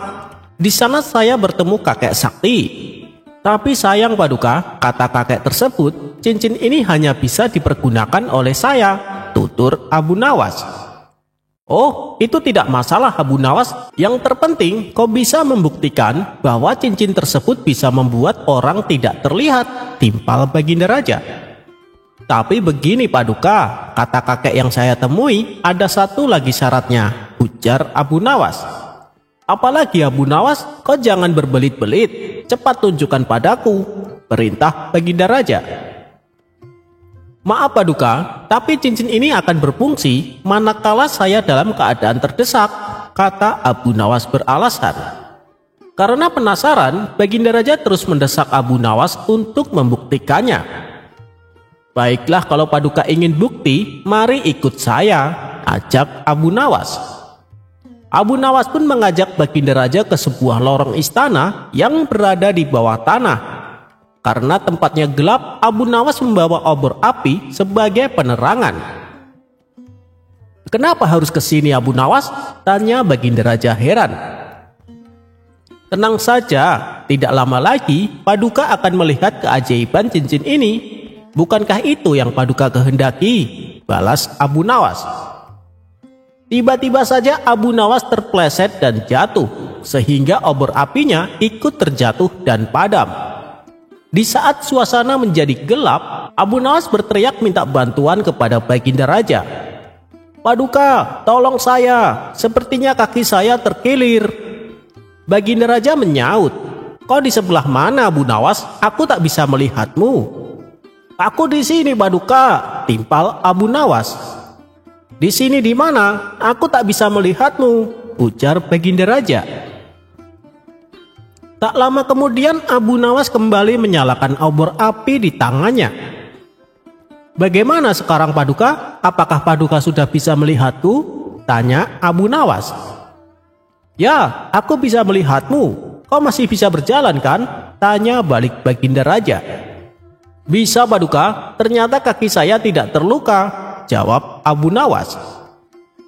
Di sana saya bertemu kakek sakti. Tapi sayang Paduka, kata kakek tersebut, cincin ini hanya bisa dipergunakan oleh saya," tutur Abu Nawas. "Oh, itu tidak masalah Abu Nawas. Yang terpenting kau bisa membuktikan bahwa cincin tersebut bisa membuat orang tidak terlihat," timpal Baginda Raja. "Tapi begini Paduka, kata kakek yang saya temui, ada satu lagi syaratnya," ujar Abu Nawas. "Apalagi Abu Nawas, kau jangan berbelit-belit. Cepat tunjukkan padaku," perintah Baginda Raja. "Maaf Paduka, tapi cincin ini akan berfungsi manakala saya dalam keadaan terdesak," kata Abu Nawas beralasan. Karena penasaran, Baginda Raja terus mendesak Abu Nawas untuk membuktikannya. "Baiklah, kalau Paduka ingin bukti, mari ikut saya," ajak Abu Nawas. Abu Nawas pun mengajak Baginda Raja ke sebuah lorong istana yang berada di bawah tanah. Karena tempatnya gelap, Abu Nawas membawa obor api sebagai penerangan. "Kenapa harus ke sini, Abu Nawas?" tanya Baginda Raja heran. "Tenang saja, tidak lama lagi Paduka akan melihat keajaiban cincin ini. Bukankah itu yang Paduka kehendaki?" balas Abu Nawas. Tiba-tiba saja Abu Nawas terpleset dan jatuh, sehingga obor apinya ikut terjatuh dan padam. Di saat suasana menjadi gelap, Abu Nawas berteriak minta bantuan kepada Baginda Raja. "Paduka, tolong saya, sepertinya kaki saya terkilir." Baginda Raja menyaut, "Kau di sebelah mana, Abu Nawas? Aku tak bisa melihatmu." "Aku di sini, Paduka," timpal Abu Nawas. "Di sini di mana? Aku tak bisa melihatmu," ujar Baginda Raja. Tak lama kemudian Abu Nawas kembali menyalakan obor api di tangannya. "Bagaimana sekarang, Paduka? Apakah Paduka sudah bisa melihatku?" tanya Abu Nawas. "Ya, aku bisa melihatmu. Kau masih bisa berjalan kan?" tanya balik Baginda Raja. "Bisa, Paduka. Ternyata kaki saya tidak terluka," jawab Abu Nawas.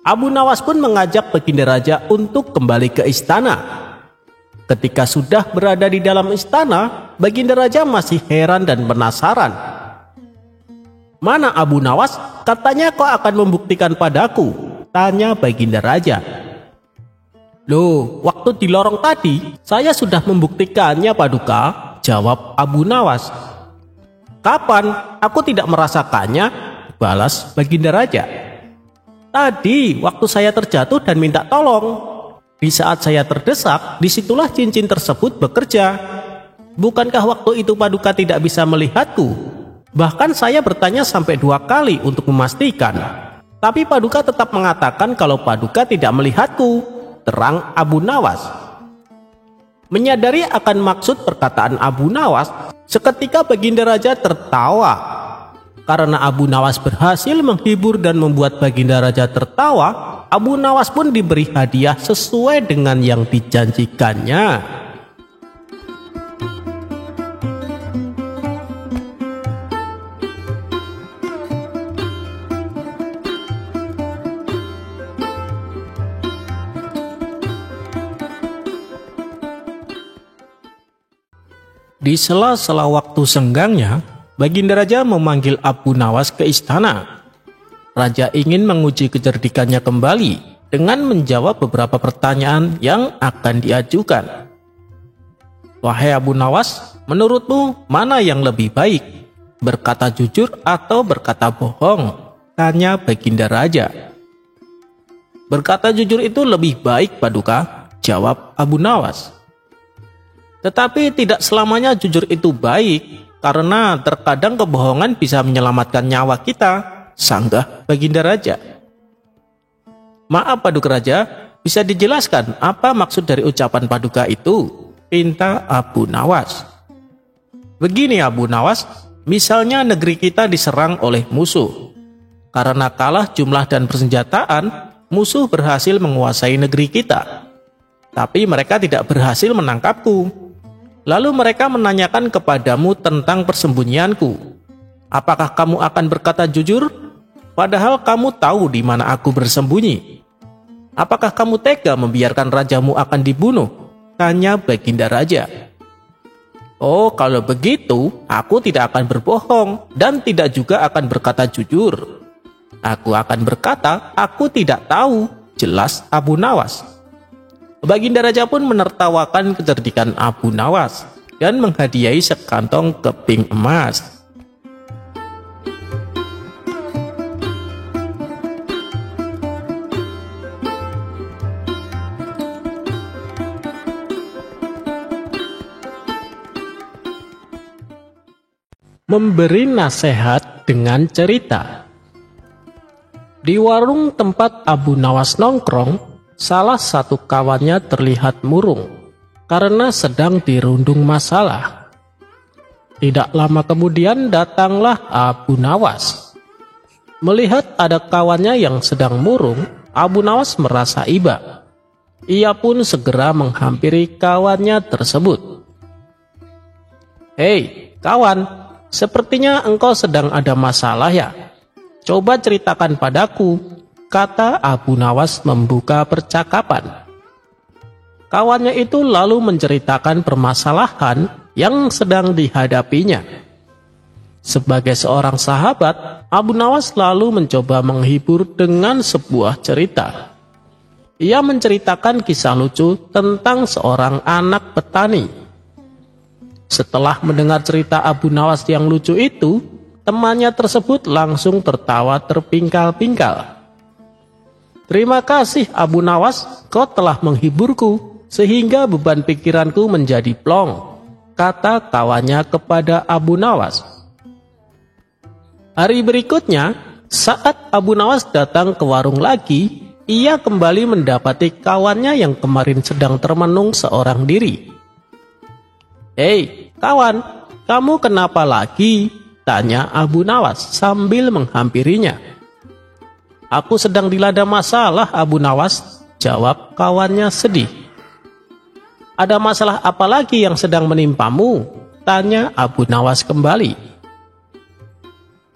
Abu Nawas pun mengajak Baginda Raja untuk kembali ke istana. Ketika sudah berada di dalam istana, Baginda Raja masih heran dan penasaran. "Mana Abu Nawas? Katanya kau akan membuktikan padaku," tanya Baginda Raja. "Loh, waktu di lorong tadi saya sudah membuktikannya, Paduka," jawab Abu Nawas. "Kapan? Aku tidak merasakannya," balas Baginda Raja. "Tadi waktu saya terjatuh dan minta tolong. Di saat saya terdesak, disitulah cincin tersebut bekerja. Bukankah waktu itu Paduka tidak bisa melihatku? Bahkan saya bertanya sampai 2 kali untuk memastikan. Tapi Paduka tetap mengatakan kalau Paduka tidak melihatku," terang Abu Nawas. Menyadari akan maksud perkataan Abu Nawas, seketika Baginda Raja tertawa. Karena Abu Nawas berhasil menghibur dan membuat Baginda Raja tertawa, Abu Nawas pun diberi hadiah sesuai dengan yang dijanjikannya. Di sela-sela waktu senggangnya, Baginda Raja memanggil Abu Nawas ke istana. Raja ingin menguji kecerdikannya kembali dengan menjawab beberapa pertanyaan yang akan diajukan. "Wahai Abu Nawas, menurutmu mana yang lebih baik? Berkata jujur atau berkata bohong?" tanya Baginda Raja. "Berkata jujur itu lebih baik, Paduka," jawab Abu Nawas. "Tetapi tidak selamanya jujur itu baik, karena terkadang kebohongan bisa menyelamatkan nyawa kita," sanggah Baginda Raja. "Maaf Paduka Raja, bisa dijelaskan apa maksud dari ucapan Paduka itu?" pinta Abu Nawas. "Begini Abu Nawas, misalnya negeri kita diserang oleh musuh. Karena kalah jumlah dan persenjataan, musuh berhasil menguasai negeri kita. Tapi mereka tidak berhasil menangkapku. Lalu mereka menanyakan kepadamu tentang persembunyianku. Apakah kamu akan berkata jujur? Padahal kamu tahu di mana aku bersembunyi. Apakah kamu tega membiarkan rajamu akan dibunuh?" tanya Baginda Raja. "Oh, kalau begitu, aku tidak akan berbohong dan tidak juga akan berkata jujur. Aku akan berkata, aku tidak tahu," jelas Abu Nawas. Baginda Raja pun menertawakan kecerdikan Abu Nawas dan menghadiahi sekantong keping emas. Memberi nasihat dengan cerita. Di warung tempat Abu Nawas nongkrong, salah satu kawannya terlihat murung karena sedang dirundung masalah. Tidak lama kemudian datanglah Abu Nawas. Melihat ada kawannya yang sedang murung, Abu Nawas merasa iba. Ia pun segera menghampiri kawannya tersebut. "Hei, kawan, sepertinya engkau sedang ada masalah ya? Coba ceritakan padaku," kata Abu Nawas membuka percakapan. Kawannya itu lalu menceritakan permasalahan yang sedang dihadapinya. Sebagai seorang sahabat, Abu Nawas lalu mencoba menghibur dengan sebuah cerita. Ia menceritakan kisah lucu tentang seorang anak petani. Setelah mendengar cerita Abu Nawas yang lucu itu, temannya tersebut langsung tertawa terpingkal-pingkal. "Terima kasih Abu Nawas, kau telah menghiburku sehingga beban pikiranku menjadi plong," kata kawannya kepada Abu Nawas. Hari berikutnya, saat Abu Nawas datang ke warung lagi, ia kembali mendapati kawannya yang kemarin sedang termenung seorang diri. "Hei, kawan, kamu kenapa lagi?" tanya Abu Nawas sambil menghampirinya. "Aku sedang dilanda masalah, Abu Nawas," jawab kawannya sedih. "Ada masalah apa lagi yang sedang menimpamu?" tanya Abu Nawas kembali.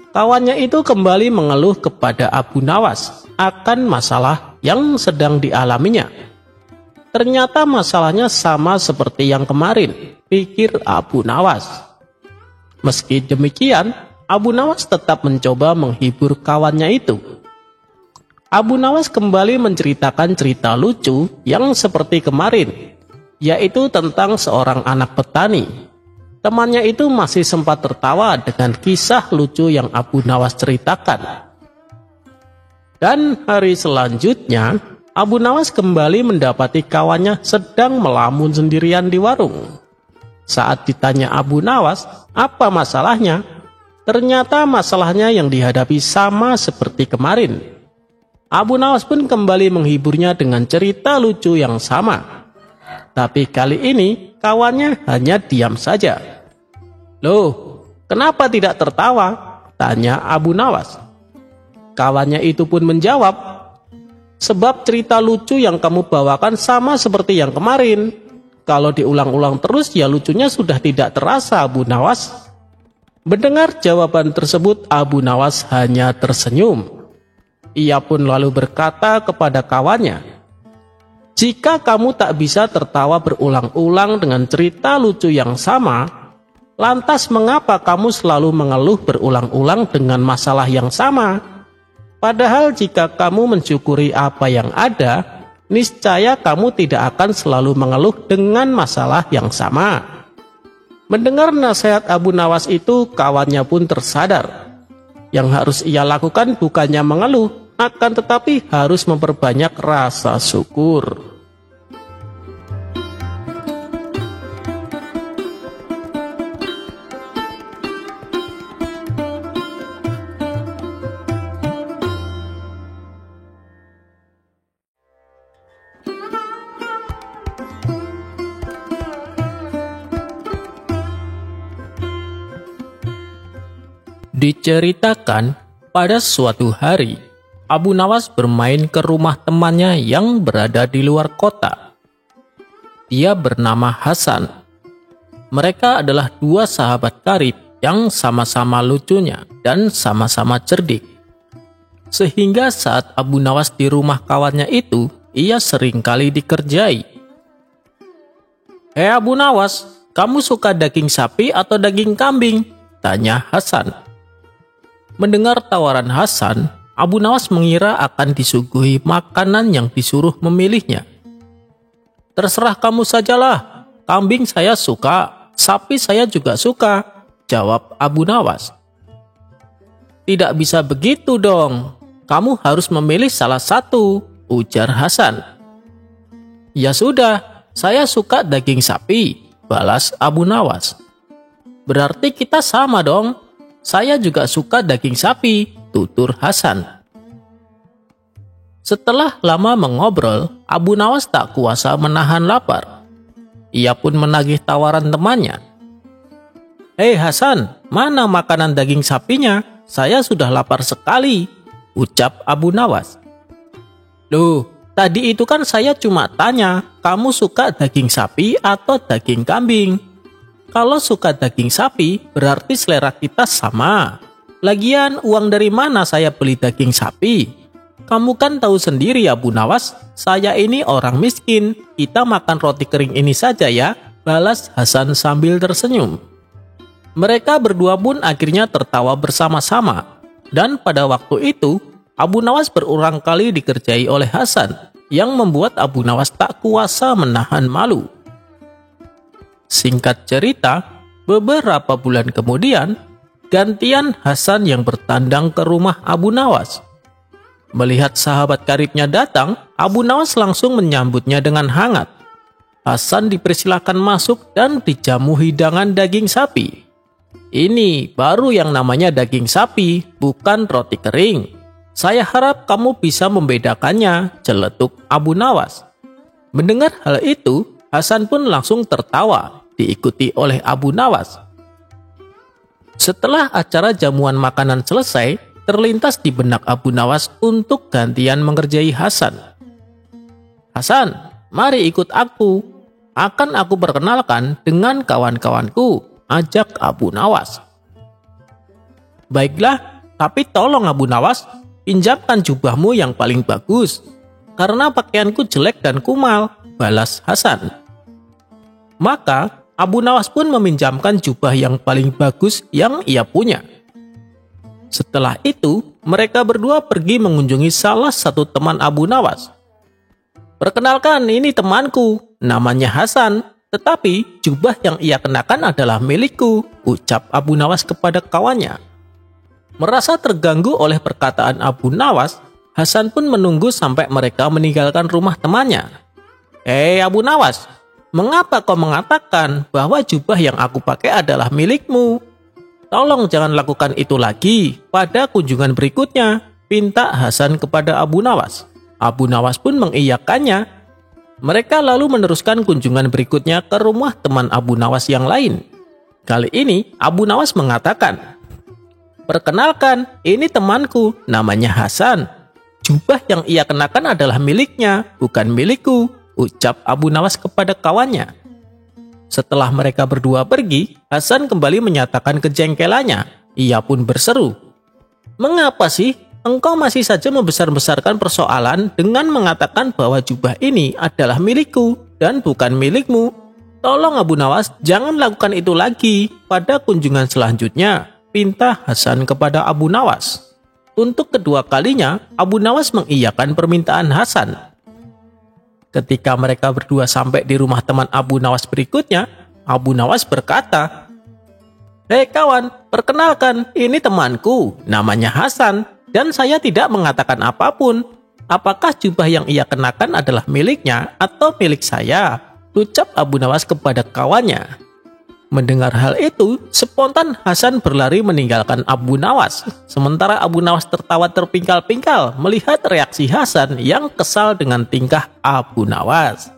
Kawannya itu kembali mengeluh kepada Abu Nawas akan masalah yang sedang dialaminya. Ternyata masalahnya sama seperti yang kemarin, pikir Abu Nawas. Meski demikian, Abu Nawas tetap mencoba menghibur kawannya itu. Abu Nawas kembali menceritakan cerita lucu yang seperti kemarin, yaitu tentang seorang anak petani. Temannya itu masih sempat tertawa dengan kisah lucu yang Abu Nawas ceritakan. Dan hari selanjutnya, Abu Nawas kembali mendapati kawannya sedang melamun sendirian di warung. Saat ditanya Abu Nawas, apa masalahnya? Ternyata masalahnya yang dihadapi sama seperti kemarin. Abu Nawas pun kembali menghiburnya dengan cerita lucu yang sama. Tapi kali ini kawannya hanya diam saja. "Loh, kenapa tidak tertawa?" tanya Abu Nawas. Kawannya itu pun menjawab, "Sebab cerita lucu yang kamu bawakan sama seperti yang kemarin. Kalau diulang-ulang terus ya lucunya sudah tidak terasa, Abu Nawas." Mendengar jawaban tersebut, Abu Nawas hanya tersenyum. Ia pun lalu berkata kepada kawannya, "Jika kamu tak bisa tertawa berulang-ulang dengan cerita lucu yang sama, lantas mengapa kamu selalu mengeluh berulang-ulang dengan masalah yang sama? Padahal jika kamu mensyukuri apa yang ada, niscaya kamu tidak akan selalu mengeluh dengan masalah yang sama." Mendengar nasihat Abu Nawas itu, kawannya pun tersadar. Yang harus ia lakukan bukannya mengeluh, akan tetapi harus memperbanyak rasa syukur. Diceritakan, pada suatu hari, Abu Nawas bermain ke rumah temannya yang berada di luar kota. Dia bernama Hasan. Mereka adalah dua sahabat karib yang sama-sama lucunya dan sama-sama cerdik. Sehingga saat Abu Nawas di rumah kawannya itu, ia seringkali dikerjai. "Hei Abu Nawas, kamu suka daging sapi atau daging kambing?" tanya Hasan. Mendengar tawaran Hasan, Abu Nawas mengira akan disuguhi makanan yang disuruh memilihnya. "Terserah kamu sajalah, kambing saya suka, sapi saya juga suka," jawab Abu Nawas. "Tidak bisa begitu dong, kamu harus memilih salah satu," ujar Hasan. "Ya sudah, saya suka daging sapi," balas Abu Nawas. "Berarti kita sama dong. Saya juga suka daging sapi," tutur Hasan. Setelah lama mengobrol, Abu Nawas tak kuasa menahan lapar. Ia pun menagih tawaran temannya. "Hei Hasan, mana makanan daging sapinya? Saya sudah lapar sekali," ucap Abu Nawas. "Loh, tadi itu kan saya cuma tanya, kamu suka daging sapi atau daging kambing? Kalau suka daging sapi, berarti selera kita sama. Lagian, uang dari mana saya beli daging sapi? Kamu kan tahu sendiri Abu Nawas, saya ini orang miskin. Kita makan roti kering ini saja ya," balas Hasan sambil tersenyum. Mereka berdua pun akhirnya tertawa bersama-sama. Dan pada waktu itu, Abu Nawas berulang kali dikerjai oleh Hasan, yang membuat Abu Nawas tak kuasa menahan malu. Singkat cerita, beberapa bulan kemudian, gantian Hasan yang bertandang ke rumah Abu Nawas. Melihat sahabat karibnya datang, Abu Nawas langsung menyambutnya dengan hangat. Hasan dipersilakan masuk dan dijamu hidangan daging sapi. "Ini baru yang namanya daging sapi, bukan roti kering. Saya harap kamu bisa membedakannya," celetuk Abu Nawas. Mendengar hal itu, Hasan pun langsung tertawa, diikuti oleh Abu Nawas. Setelah acara jamuan makanan selesai, terlintas di benak Abu Nawas untuk gantian mengerjai Hasan. "Hasan, mari ikut aku. Akan aku perkenalkan dengan kawan-kawanku," ajak Abu Nawas. "Baiklah, tapi tolong Abu Nawas, pinjamkan jubahmu yang paling bagus, karena pakaianku jelek dan kumal," balas Hasan. Maka Abu Nawas pun meminjamkan jubah yang paling bagus yang ia punya. Setelah itu, mereka berdua pergi mengunjungi salah satu teman Abu Nawas. "Perkenalkan, ini temanku, namanya Hasan, tetapi jubah yang ia kenakan adalah milikku," ucap Abu Nawas kepada kawannya. Merasa terganggu oleh perkataan Abu Nawas, Hasan pun menunggu sampai mereka meninggalkan rumah temannya. "Hei Abu Nawas, mengapa kau mengatakan bahwa jubah yang aku pakai adalah milikmu? Tolong jangan lakukan itu lagi pada kunjungan berikutnya," pinta Hasan kepada Abu Nawas. Abu Nawas pun mengiyakannya. Mereka lalu meneruskan kunjungan berikutnya ke rumah teman Abu Nawas yang lain. Kali ini Abu Nawas mengatakan, "Perkenalkan, ini temanku, namanya Hasan. Jubah yang ia kenakan adalah miliknya, bukan milikku," ucap Abu Nawas kepada kawannya. Setelah mereka berdua pergi, Hasan kembali menyatakan kejengkelannya. Ia pun berseru, "Mengapa sih engkau masih saja membesar-besarkan persoalan dengan mengatakan bahwa jubah ini adalah milikku dan bukan milikmu? Tolong Abu Nawas, jangan lakukan itu lagi pada kunjungan selanjutnya," pinta Hasan kepada Abu Nawas. Untuk kedua kalinya, Abu Nawas mengiyakan permintaan Hasan. Ketika mereka berdua sampai di rumah teman Abu Nawas berikutnya, Abu Nawas berkata, "Hei kawan, perkenalkan, ini temanku, namanya Hasan, dan saya tidak mengatakan apapun. Apakah jubah yang ia kenakan adalah miliknya atau milik saya?" ucap Abu Nawas kepada kawannya. Mendengar hal itu, spontan Hasan berlari meninggalkan Abu Nawas. Sementara Abu Nawas tertawa terpingkal-pingkal melihat reaksi Hasan yang kesal dengan tingkah Abu Nawas.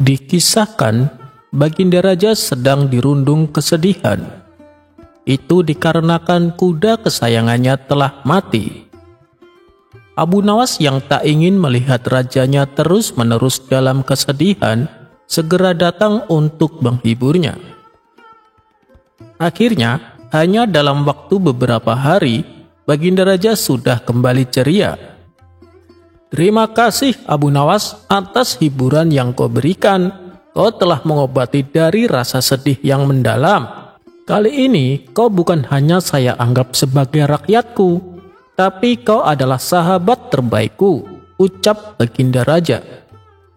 Dikisahkan, Baginda Raja sedang dirundung kesedihan. Itu dikarenakan kuda kesayangannya telah mati. Abu Nawas yang tak ingin melihat rajanya terus-menerus dalam kesedihan, segera datang untuk menghiburnya. Akhirnya, hanya dalam waktu beberapa hari, Baginda Raja sudah kembali ceria. "Terima kasih Abu Nawas atas hiburan yang kau berikan. Kau telah mengobati dari rasa sedih yang mendalam. Kali ini kau bukan hanya saya anggap sebagai rakyatku, tapi kau adalah sahabat terbaikku," ucap Baginda Raja.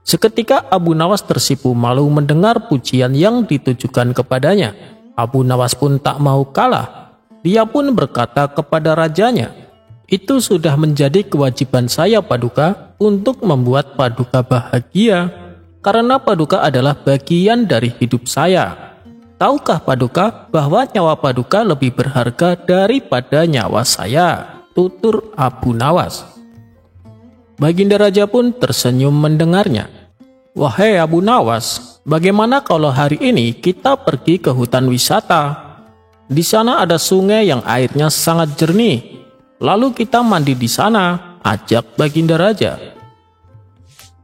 Seketika Abu Nawas tersipu malu mendengar pujian yang ditujukan kepadanya. Abu Nawas pun tak mau kalah. Dia pun berkata kepada rajanya, "Itu sudah menjadi kewajiban saya Paduka untuk membuat Paduka bahagia, karena Paduka adalah bagian dari hidup saya. Tahukah Paduka bahwa nyawa Paduka lebih berharga daripada nyawa saya?" tutur Abu Nawas. Baginda Raja pun tersenyum mendengarnya. "Wahai Abu Nawas, bagaimana kalau hari ini kita pergi ke hutan wisata? Di sana ada sungai yang airnya sangat jernih. Lalu kita mandi di sana," ajak Baginda Raja.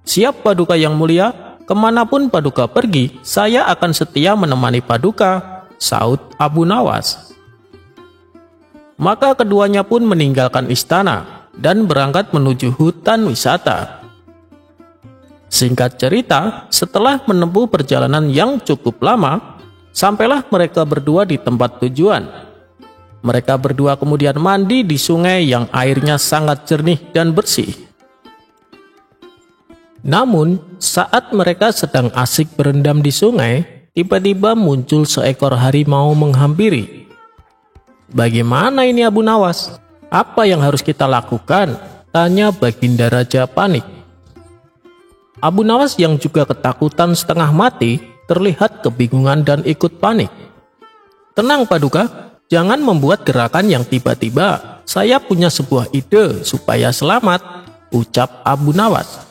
"Siap Paduka yang mulia, kemanapun Paduka pergi, saya akan setia menemani Paduka," saut Abu Nawas. Maka keduanya pun meninggalkan istana dan berangkat menuju hutan wisata. Singkat cerita, setelah menempuh perjalanan yang cukup lama, sampailah mereka berdua di tempat tujuan. Mereka berdua kemudian mandi di sungai yang airnya sangat jernih dan bersih. Namun, saat mereka sedang asik berendam di sungai, tiba-tiba muncul seekor harimau menghampiri. "Bagaimana ini Abu Nawas? Apa yang harus kita lakukan?" tanya Baginda Raja panik. Abu Nawas yang juga ketakutan setengah mati, terlihat kebingungan dan ikut panik. "Tenang Paduka, jangan membuat gerakan yang tiba-tiba. Saya punya sebuah ide supaya selamat," ucap Abu Nawas.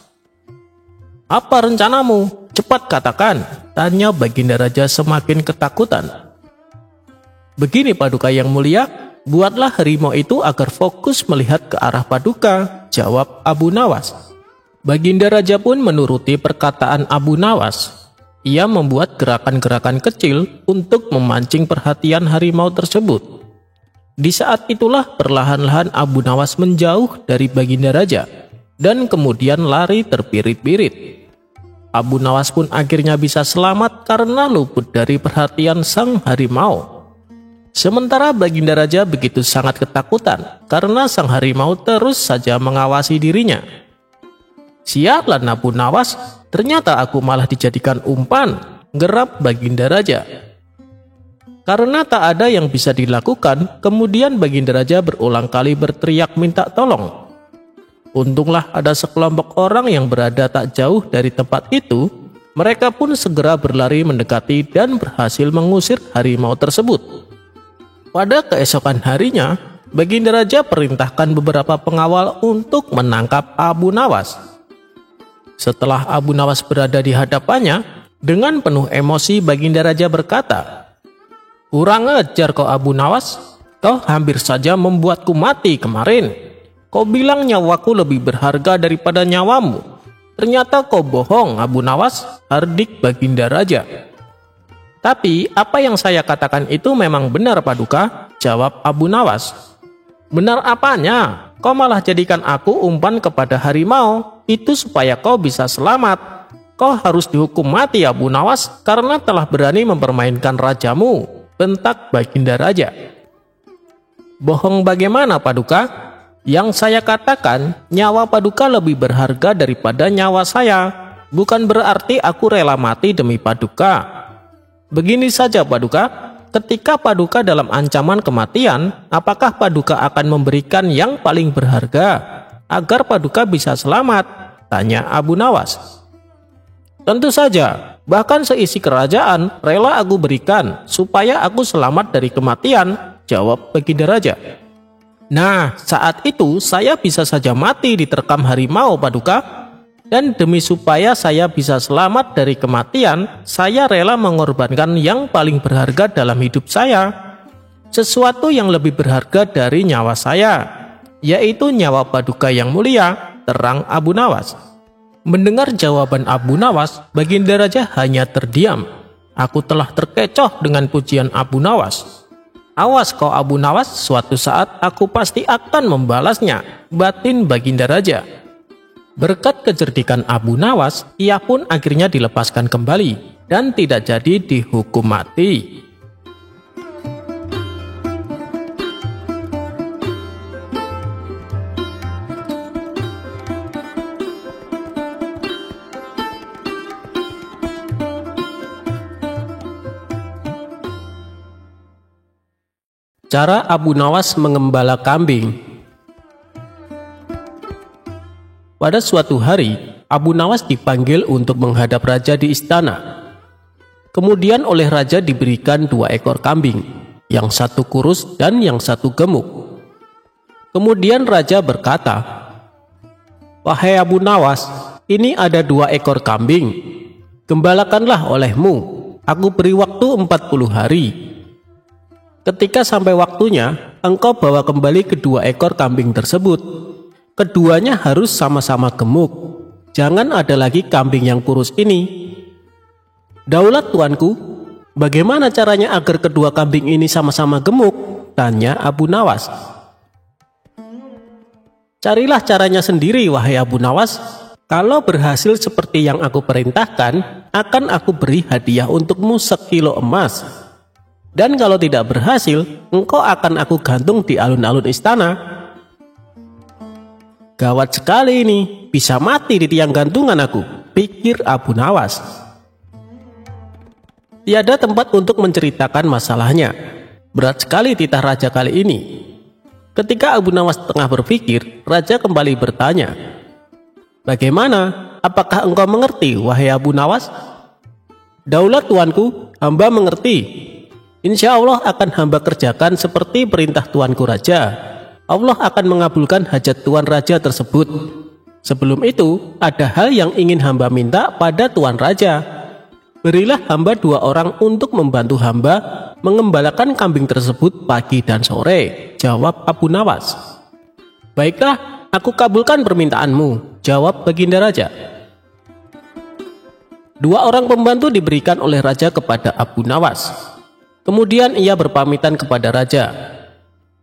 "Apa rencanamu? Cepat katakan," tanya Baginda Raja semakin ketakutan. "Begini Paduka yang mulia, buatlah harimau itu agar fokus melihat ke arah Paduka," jawab Abu Nawas. Baginda Raja pun menuruti perkataan Abu Nawas. Ia membuat gerakan-gerakan kecil untuk memancing perhatian harimau tersebut. Di saat itulah perlahan-lahan Abu Nawas menjauh dari Baginda Raja dan kemudian lari terbirit-birit. Abu Nawas pun akhirnya bisa selamat karena luput dari perhatian sang harimau. Sementara Baginda Raja begitu sangat ketakutan karena sang harimau terus saja mengawasi dirinya. "Sialan Abu Nawas, ternyata aku malah dijadikan umpan," gerap Baginda Raja. Karena tak ada yang bisa dilakukan, kemudian Baginda Raja berulang kali berteriak minta tolong. Untunglah ada sekelompok orang yang berada tak jauh dari tempat itu. Mereka pun segera berlari mendekati dan berhasil mengusir harimau tersebut. Pada keesokan harinya, Baginda Raja perintahkan beberapa pengawal untuk menangkap Abu Nawas. Setelah Abu Nawas berada di hadapannya, dengan penuh emosi Baginda Raja berkata, "Kurang ajar kau Abu Nawas, kau hampir saja membuatku mati kemarin. Kau bilang nyawaku lebih berharga daripada nyawamu. Ternyata kau bohong Abu Nawas," hardik Baginda Raja. "Tapi apa yang saya katakan itu memang benar Paduka," jawab Abu Nawas. "Benar apanya? Kau malah jadikan aku umpan kepada harimau. Itu supaya kau bisa selamat. Kau harus dihukum mati Abu Nawas karena telah berani mempermainkan rajamu," bentak Baginda Raja. "Bohong bagaimana Paduka? Yang saya katakan nyawa Paduka lebih berharga daripada nyawa saya. Bukan berarti aku rela mati demi Paduka. Begini saja Paduka, ketika Paduka dalam ancaman kematian, apakah Paduka akan memberikan yang paling berharga agar Paduka bisa selamat?" tanya Abu Nawas. "Tentu saja, bahkan seisi kerajaan rela aku berikan supaya aku selamat dari kematian," jawab Baginda Raja. "Nah, saat itu saya bisa saja mati diterkam harimau Paduka, dan demi supaya saya bisa selamat dari kematian, saya rela mengorbankan yang paling berharga dalam hidup saya, sesuatu yang lebih berharga dari nyawa saya, yaitu nyawa Paduka yang mulia," terang Abu Nawas. Mendengar jawaban Abu Nawas, Baginda Raja hanya terdiam. "Aku telah terkecoh dengan pujian Abu Nawas. Awas kau Abu Nawas, suatu saat aku pasti akan membalasnya," batin Baginda Raja. Berkat kecerdikan Abu Nawas, ia pun akhirnya dilepaskan kembali dan tidak jadi dihukum mati. Cara Abu Nawas mengembala kambing. Pada suatu hari, Abu Nawas dipanggil untuk menghadap raja di istana. Kemudian oleh raja diberikan 2 ekor kambing, yang satu kurus dan yang satu gemuk. Kemudian raja berkata, "Wahai Abu Nawas, ini ada 2 ekor kambing. Gembalakanlah olehmu, aku beri waktu 40 hari. Ketika sampai waktunya, engkau bawa kembali kedua ekor kambing tersebut. Keduanya harus sama-sama gemuk. Jangan ada lagi kambing yang kurus ini." "Daulat tuanku, bagaimana caranya agar kedua kambing ini sama-sama gemuk?" tanya Abu Nawas. "Carilah caranya sendiri, wahai Abu Nawas. Kalau berhasil seperti yang aku perintahkan, akan aku beri hadiah untukmu 1 kilo emas. Dan kalau tidak berhasil, engkau akan aku gantung di alun-alun istana." "Gawat sekali ini, bisa mati di tiang gantungan aku," pikir Abu Nawas. Tiada tempat untuk menceritakan masalahnya. Berat sekali titah raja kali ini. Ketika Abu Nawas tengah berpikir, raja kembali bertanya, "Bagaimana? Apakah engkau mengerti, wahai Abu Nawas?" "Daulat tuanku, hamba mengerti. Insya Allah akan hamba kerjakan seperti perintah tuanku raja. Allah akan mengabulkan hajat tuan raja tersebut. Sebelum itu, ada hal yang ingin hamba minta pada tuan raja. Berilah hamba 2 orang untuk membantu hamba mengembalakan kambing tersebut pagi dan sore," jawab Abu Nawas. "Baiklah, aku kabulkan permintaanmu," jawab Baginda Raja. 2 orang pembantu diberikan oleh raja kepada Abu Nawas. Kemudian ia berpamitan kepada raja.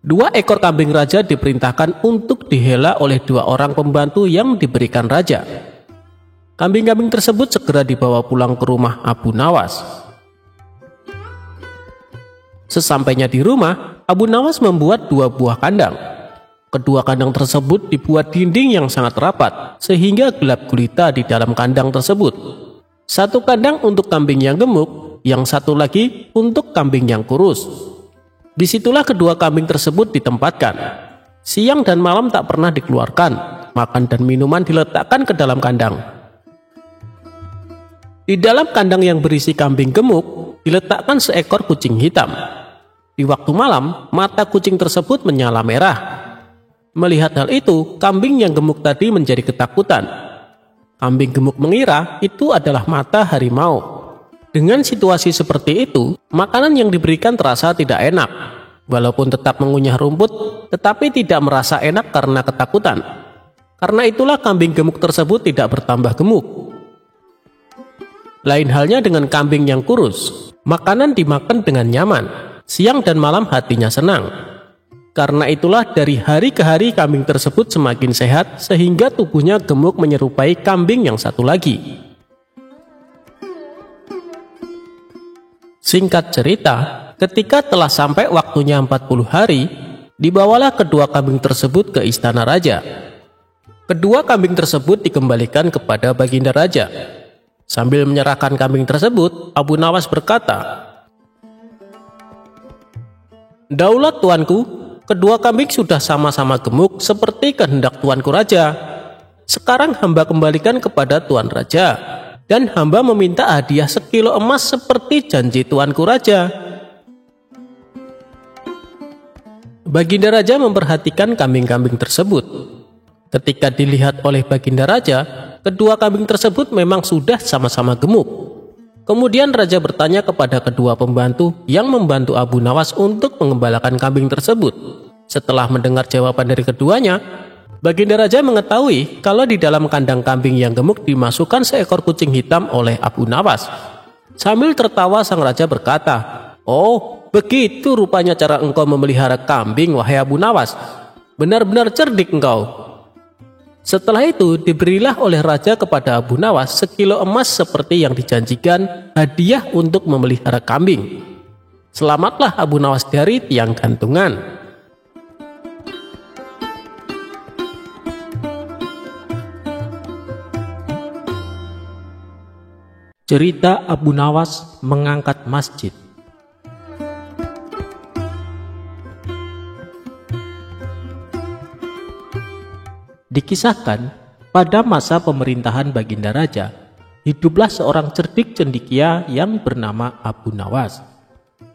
2 ekor kambing raja diperintahkan untuk dihela oleh 2 orang pembantu yang diberikan raja. Kambing-kambing tersebut segera dibawa pulang ke rumah Abu Nawas. Sesampainya di rumah, Abu Nawas membuat 2 buah kandang. Kedua kandang tersebut dibuat dinding yang sangat rapat, sehingga gelap gulita di dalam kandang tersebut. 1 kandang untuk kambing yang gemuk, yang satu lagi untuk kambing yang kurus. Disitulah kedua kambing tersebut ditempatkan. Siang dan malam tak pernah dikeluarkan, makan dan minuman diletakkan ke dalam kandang. Di dalam kandang yang berisi kambing gemuk, diletakkan seekor kucing hitam. Di waktu malam, mata kucing tersebut menyala merah. Melihat hal itu, kambing yang gemuk tadi menjadi ketakutan. Kambing gemuk mengira itu adalah mata harimau. Dengan situasi seperti itu, makanan yang diberikan terasa tidak enak. Walaupun tetap mengunyah rumput, tetapi tidak merasa enak karena ketakutan. Karena itulah kambing gemuk tersebut tidak bertambah gemuk. Lain halnya dengan kambing yang kurus. Makanan dimakan dengan nyaman. Siang dan malam hatinya senang. Karena itulah dari hari ke hari kambing tersebut semakin sehat sehingga tubuhnya gemuk menyerupai kambing yang satu lagi. Singkat cerita, ketika telah sampai waktunya 40 hari, dibawalah kedua kambing tersebut ke istana raja. Kedua kambing tersebut dikembalikan kepada Baginda Raja. Sambil menyerahkan kambing tersebut, Abu Nawas berkata, "Daulat tuanku, kedua kambing sudah sama-sama gemuk seperti kehendak tuanku raja. Sekarang hamba kembalikan kepada tuan raja. Dan hamba meminta hadiah 1 kilo emas seperti janji tuanku raja." Baginda Raja memperhatikan kambing-kambing tersebut. Ketika dilihat oleh Baginda Raja, kedua kambing tersebut memang sudah sama-sama gemuk. Kemudian Raja bertanya kepada kedua pembantu yang membantu Abu Nawas untuk mengembalakan kambing tersebut. Setelah mendengar jawaban dari keduanya, Baginda Raja mengetahui kalau di dalam kandang kambing yang gemuk dimasukkan seekor kucing hitam oleh Abu Nawas. Sambil tertawa sang raja berkata, "Oh, begitu rupanya cara engkau memelihara kambing, wahai Abu Nawas. Benar-benar cerdik engkau." Setelah itu diberilah oleh raja kepada Abu Nawas 1 kilo emas seperti yang dijanjikan hadiah untuk memelihara kambing. Selamatlah Abu Nawas dari tiang gantungan. Cerita Abu Nawas mengangkat masjid. Dikisahkan, pada masa pemerintahan Baginda Raja, hiduplah seorang cerdik cendekia yang bernama Abu Nawas.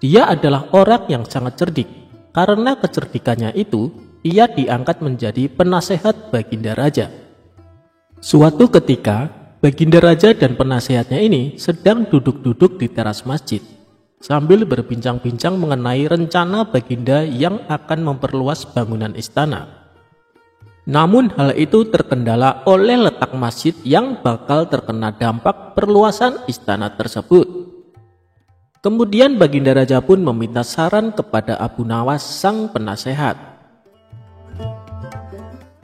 Dia adalah orang yang sangat cerdik. Karena kecerdikannya itu, ia diangkat menjadi penasehat Baginda Raja. Suatu ketika, Baginda Raja dan penasehatnya ini sedang duduk-duduk di teras masjid, sambil berbincang-bincang mengenai rencana Baginda yang akan memperluas bangunan istana. Namun hal itu terkendala oleh letak masjid yang bakal terkena dampak perluasan istana tersebut. Kemudian Baginda Raja pun meminta saran kepada Abu Nawas sang penasehat.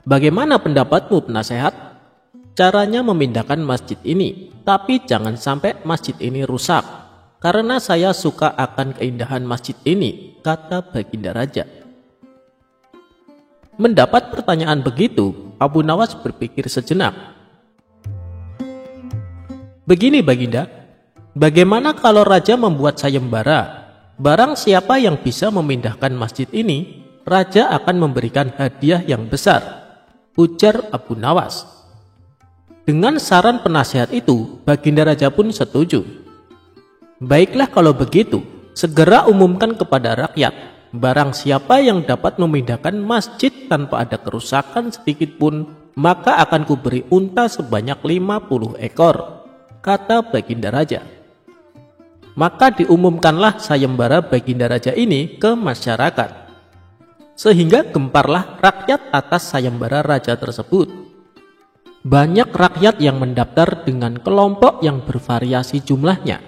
Bagaimana pendapatmu penasehat? Caranya memindahkan masjid ini, tapi jangan sampai masjid ini rusak. Karena saya suka akan keindahan masjid ini, kata Baginda Raja. Mendapat pertanyaan begitu, Abu Nawas berpikir sejenak. Begini Baginda, bagaimana kalau Raja membuat sayembara? Barang siapa yang bisa memindahkan masjid ini, Raja akan memberikan hadiah yang besar, ujar Abu Nawas. Dengan saran penasehat itu, Baginda Raja pun setuju. Baiklah kalau begitu, segera umumkan kepada rakyat. Barang siapa yang dapat memindahkan masjid tanpa ada kerusakan sedikit pun, maka akan kuberi unta sebanyak 50 ekor, kata Baginda Raja. Maka diumumkanlah sayembara Baginda Raja ini ke masyarakat. Sehingga gemparlah rakyat atas sayembara Raja tersebut. Banyak rakyat yang mendaftar dengan kelompok yang bervariasi jumlahnya.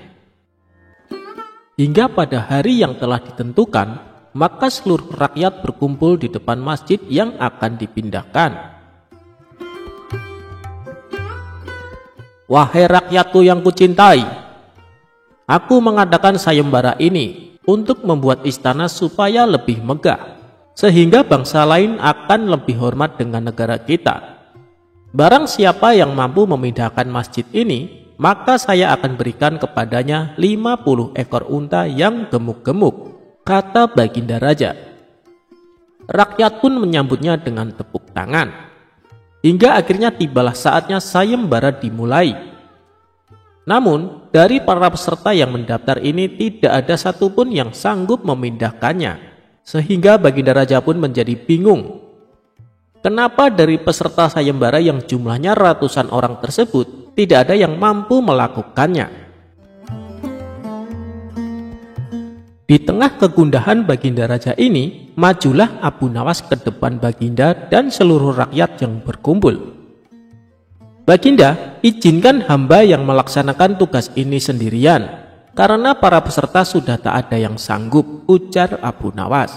Hingga pada hari yang telah ditentukan, maka seluruh rakyat berkumpul di depan masjid yang akan dipindahkan. Wahai rakyatku yang kucintai, aku mengadakan sayembara ini untuk membuat istana supaya lebih megah, sehingga bangsa lain akan lebih hormat dengan negara kita. Barang siapa yang mampu memindahkan masjid ini, maka saya akan berikan kepadanya 50 ekor unta yang gemuk-gemuk, kata Baginda Raja. Rakyat pun menyambutnya dengan tepuk tangan. Hingga akhirnya tibalah saatnya sayembara dimulai. Namun, dari para peserta yang mendaftar ini tidak ada satupun yang sanggup memindahkannya. Sehingga Baginda Raja pun menjadi bingung. Kenapa dari peserta sayembara yang jumlahnya ratusan orang tersebut tidak ada yang mampu melakukannya? Di tengah kegundahan Baginda Raja ini, majulah Abu Nawas ke depan Baginda dan seluruh rakyat yang berkumpul. Baginda, izinkan hamba yang melaksanakan tugas ini sendirian, karena para peserta sudah tak ada yang sanggup, ujar Abu Nawas.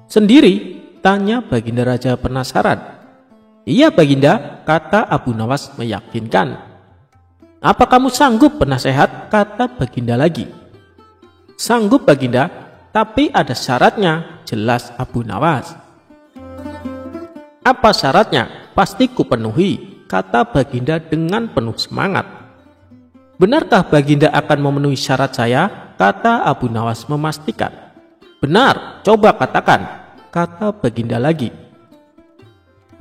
Sendiri? Tanya Baginda Raja penasaran. Iya Baginda, kata Abu Nawas meyakinkan. Apa kamu sanggup penasehat? Kata Baginda lagi. Sanggup Baginda, tapi ada syaratnya, jelas Abu Nawas. Apa syaratnya? Pasti kupenuhi, kata Baginda dengan penuh semangat. Benarkah Baginda akan memenuhi syarat saya? Kata Abu Nawas memastikan. Benar, coba katakan, kata Baginda lagi.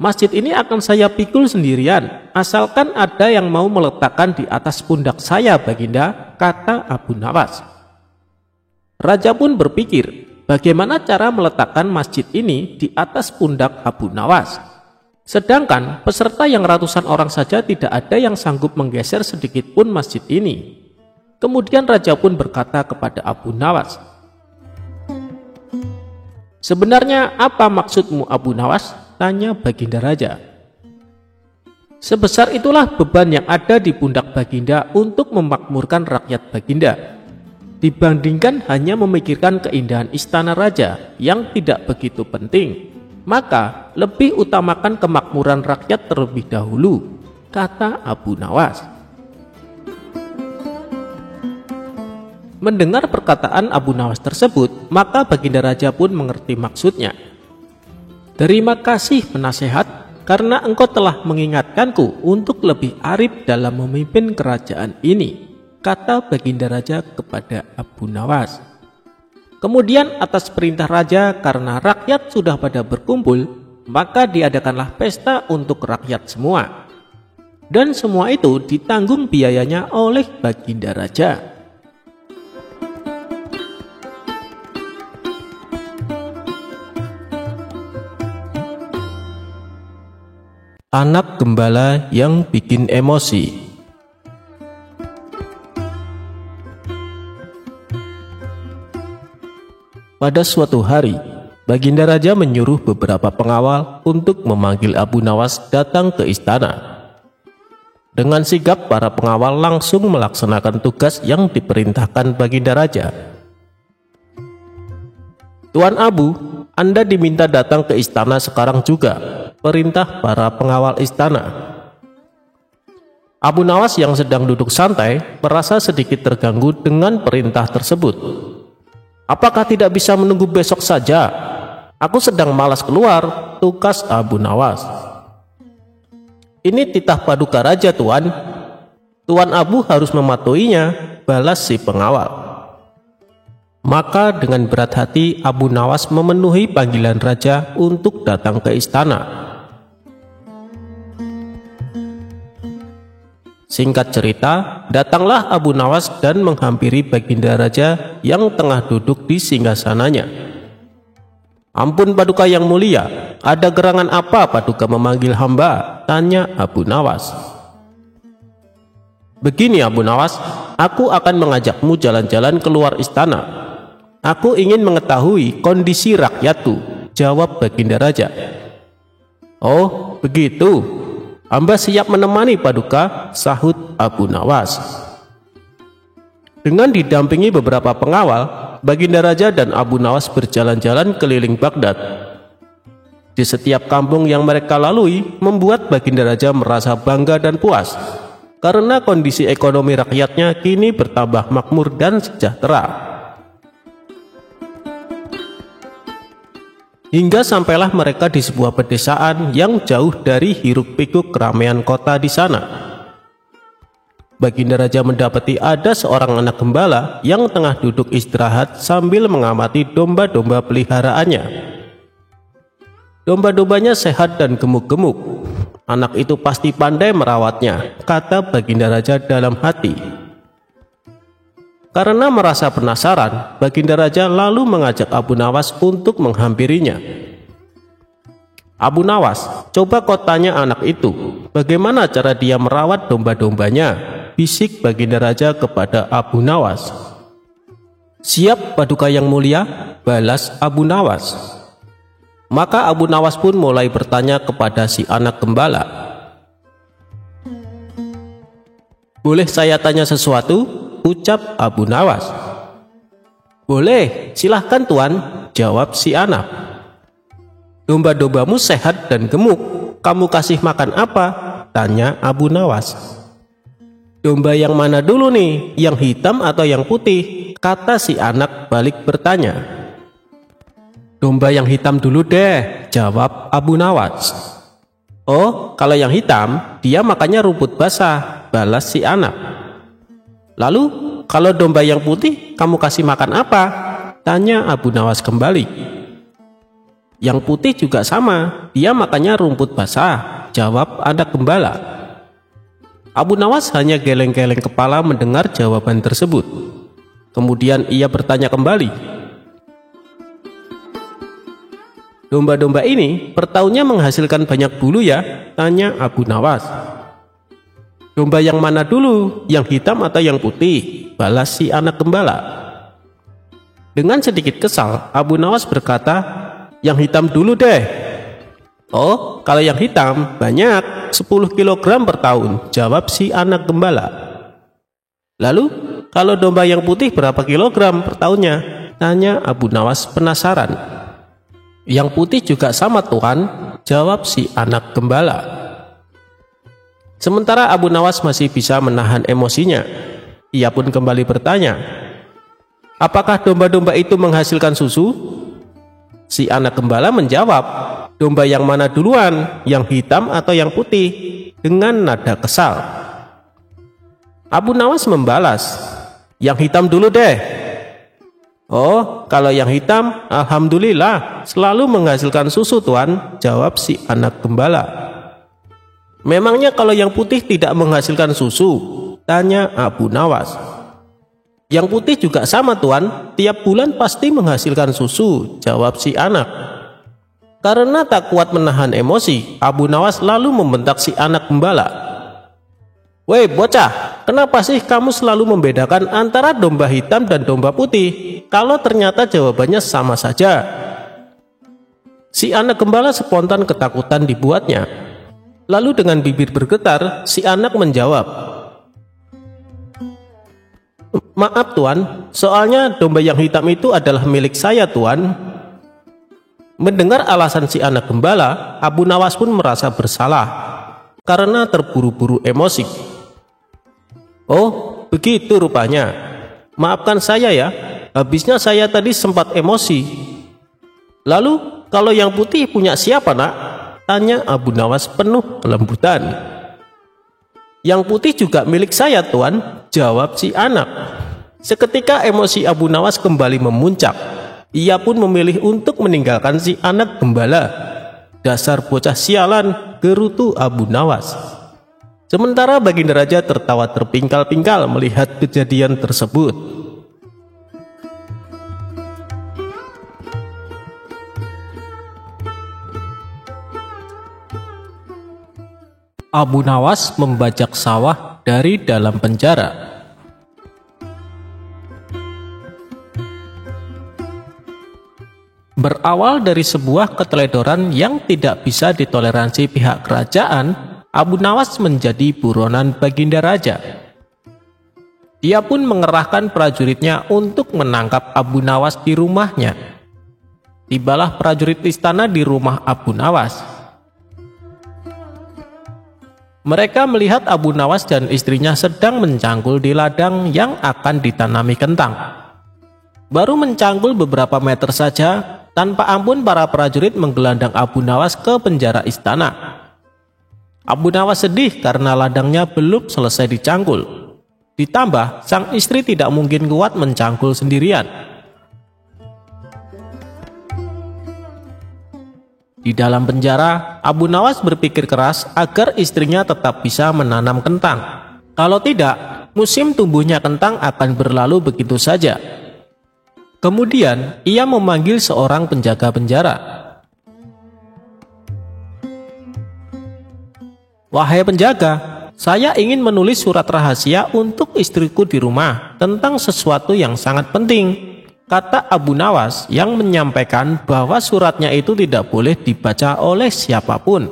Masjid ini akan saya pikul sendirian, asalkan ada yang mau meletakkan di atas pundak saya Baginda, kata Abu Nawas. Raja pun berpikir, bagaimana cara meletakkan masjid ini di atas pundak Abu Nawas. Sedangkan peserta yang ratusan orang saja tidak ada yang sanggup menggeser sedikit pun masjid ini. Kemudian Raja pun berkata kepada Abu Nawas, sebenarnya apa maksudmu Abu Nawas? Tanya Baginda Raja. Sebesar itulah beban yang ada di pundak Baginda untuk memakmurkan rakyat Baginda, dibandingkan hanya memikirkan keindahan istana raja yang tidak begitu penting. Maka lebih utamakan kemakmuran rakyat terlebih dahulu, kata Abu Nawas. Mendengar perkataan Abu Nawas tersebut, maka Baginda Raja pun mengerti maksudnya. Terima kasih penasehat, karena engkau telah mengingatkanku untuk lebih arif dalam memimpin kerajaan ini, kata Baginda Raja kepada Abu Nawas. Kemudian atas perintah Raja, karena rakyat sudah pada berkumpul, maka diadakanlah pesta untuk rakyat semua. Dan semua itu ditanggung biayanya oleh Baginda Raja. Anak gembala yang bikin emosi. Pada suatu hari, Baginda Raja menyuruh beberapa pengawal untuk memanggil Abu Nawas datang ke istana. Dengan sigap, para pengawal langsung melaksanakan tugas yang diperintahkan Baginda Raja. "Tuan Abu, Anda diminta datang ke istana sekarang juga," perintah para pengawal istana. Abu Nawas yang sedang duduk santai merasa sedikit terganggu dengan perintah tersebut. "Apakah tidak bisa menunggu besok saja? Aku sedang malas keluar," tukas Abu Nawas. "Ini titah paduka raja, Tuan. Tuan Abu harus mematuhinya," balas si pengawal. Maka dengan berat hati Abu Nawas memenuhi panggilan raja untuk datang ke istana. Singkat cerita, datanglah Abu Nawas dan menghampiri Baginda Raja yang tengah duduk di singgasananya. "Ampun paduka yang mulia, ada gerangan apa paduka memanggil hamba?" tanya Abu Nawas. "Begini Abu Nawas, aku akan mengajakmu jalan-jalan keluar istana. Aku ingin mengetahui kondisi rakyatku," jawab Baginda Raja. "Oh, begitu. Hamba siap menemani paduka," sahut Abu Nawas. Dengan didampingi beberapa pengawal, Baginda Raja dan Abu Nawas berjalan-jalan keliling Baghdad. Di setiap kampung yang mereka lalui membuat Baginda Raja merasa bangga dan puas, karena kondisi ekonomi rakyatnya kini bertambah makmur dan sejahtera. Hingga sampailah mereka di sebuah pedesaan yang jauh dari hiruk-pikuk keramaian kota di sana. Baginda Raja mendapati ada seorang anak gembala yang tengah duduk istirahat sambil mengamati domba-domba peliharaannya. Domba-dombanya sehat dan gemuk-gemuk. "Anak itu pasti pandai merawatnya," kata Baginda Raja dalam hati. Karena merasa penasaran, Baginda Raja lalu mengajak Abu Nawas untuk menghampirinya. "Abu Nawas, coba kau tanya anak itu, bagaimana cara dia merawat domba-dombanya?" bisik Baginda Raja kepada Abu Nawas. "Siap paduka yang mulia," balas Abu Nawas. Maka Abu Nawas pun mulai bertanya kepada si anak gembala. "Boleh saya tanya sesuatu?" ucap Abu Nawas. "Boleh, silahkan Tuan," jawab si anak. "Domba-dombamu sehat dan gemuk, kamu kasih makan apa?" tanya Abu Nawas. "Domba yang mana dulu nih, yang hitam atau yang putih?" kata si anak balik bertanya. "Domba yang hitam dulu deh," jawab Abu Nawas. "Oh, kalau yang hitam, dia makannya rumput basah," balas si anak. "Lalu, kalau domba yang putih, kamu kasih makan apa?" tanya Abu Nawas kembali. "Yang putih juga sama, dia makannya rumput basah," jawab anak gembala. Abu Nawas hanya geleng-geleng kepala mendengar jawaban tersebut. Kemudian ia bertanya kembali. "Domba-domba ini per tahunnya menghasilkan banyak bulu ya?" tanya Abu Nawas. "Domba yang mana dulu, yang hitam atau yang putih?" balas si anak gembala. Dengan sedikit kesal, Abu Nawas berkata, "Yang hitam dulu deh." "Oh, kalau yang hitam banyak, 10 kg per tahun," jawab si anak gembala. "Lalu, kalau domba yang putih berapa kilogram per tahunnya?" tanya Abu Nawas penasaran. "Yang putih juga sama Tuan," jawab si anak gembala. Sementara Abu Nawas masih bisa menahan emosinya, ia pun kembali bertanya, "Apakah domba-domba itu menghasilkan susu?" Si anak gembala menjawab, "Domba yang mana duluan, yang hitam atau yang putih?" dengan nada kesal. Abu Nawas membalas, "Yang hitam dulu deh." "Oh, kalau yang hitam, alhamdulillah, selalu menghasilkan susu tuan," jawab si anak gembala. "Memangnya kalau yang putih tidak menghasilkan susu?" tanya Abu Nawas. "Yang putih juga sama tuan, tiap bulan pasti menghasilkan susu," jawab si anak. Karena tak kuat menahan emosi, Abu Nawas lalu membentak si anak gembala. "Woi bocah, kenapa sih kamu selalu membedakan antara domba hitam dan domba putih, kalau ternyata jawabannya sama saja?" Si anak gembala spontan ketakutan dibuatnya. Lalu dengan bibir bergetar, si anak menjawab, "Maaf tuan, soalnya domba yang hitam itu adalah milik saya tuan." Mendengar alasan si anak gembala, Abu Nawas pun merasa bersalah karena terburu-buru emosi. "Oh, begitu rupanya. Maafkan saya ya, habisnya saya tadi sempat emosi." "Lalu, kalau yang putih punya siapa nak?" tanya Abu Nawas penuh kelembutan. "Yang putih juga milik saya tuan," jawab si anak. Seketika emosi Abu Nawas kembali memuncak. Ia pun memilih untuk meninggalkan si anak gembala. "Dasar bocah sialan," gerutu Abu Nawas. Sementara Baginda Raja tertawa terpingkal-pingkal melihat kejadian tersebut. Abu Nawas membajak sawah dari dalam penjara. Berawal dari sebuah keteledoran yang tidak bisa ditoleransi pihak kerajaan, Abu Nawas menjadi buronan Baginda Raja. Dia pun mengerahkan prajuritnya untuk menangkap Abu Nawas di rumahnya. Tibalah prajurit istana di rumah Abu Nawas. Mereka melihat Abu Nawas dan istrinya sedang mencangkul di ladang yang akan ditanami kentang. Baru mencangkul beberapa meter saja, tanpa ampun para prajurit menggelandang Abu Nawas ke penjara istana. Abu Nawas sedih karena ladangnya belum selesai dicangkul. Ditambah, sang istri tidak mungkin kuat mencangkul sendirian. Di dalam penjara, Abu Nawas berpikir keras agar istrinya tetap bisa menanam kentang. Kalau tidak, musim tumbuhnya kentang akan berlalu begitu saja. Kemudian, ia memanggil seorang penjaga penjara. "Wahai penjaga, saya ingin menulis surat rahasia untuk istriku di rumah tentang sesuatu yang sangat penting," kata Abu Nawas yang menyampaikan bahwa suratnya itu tidak boleh dibaca oleh siapapun.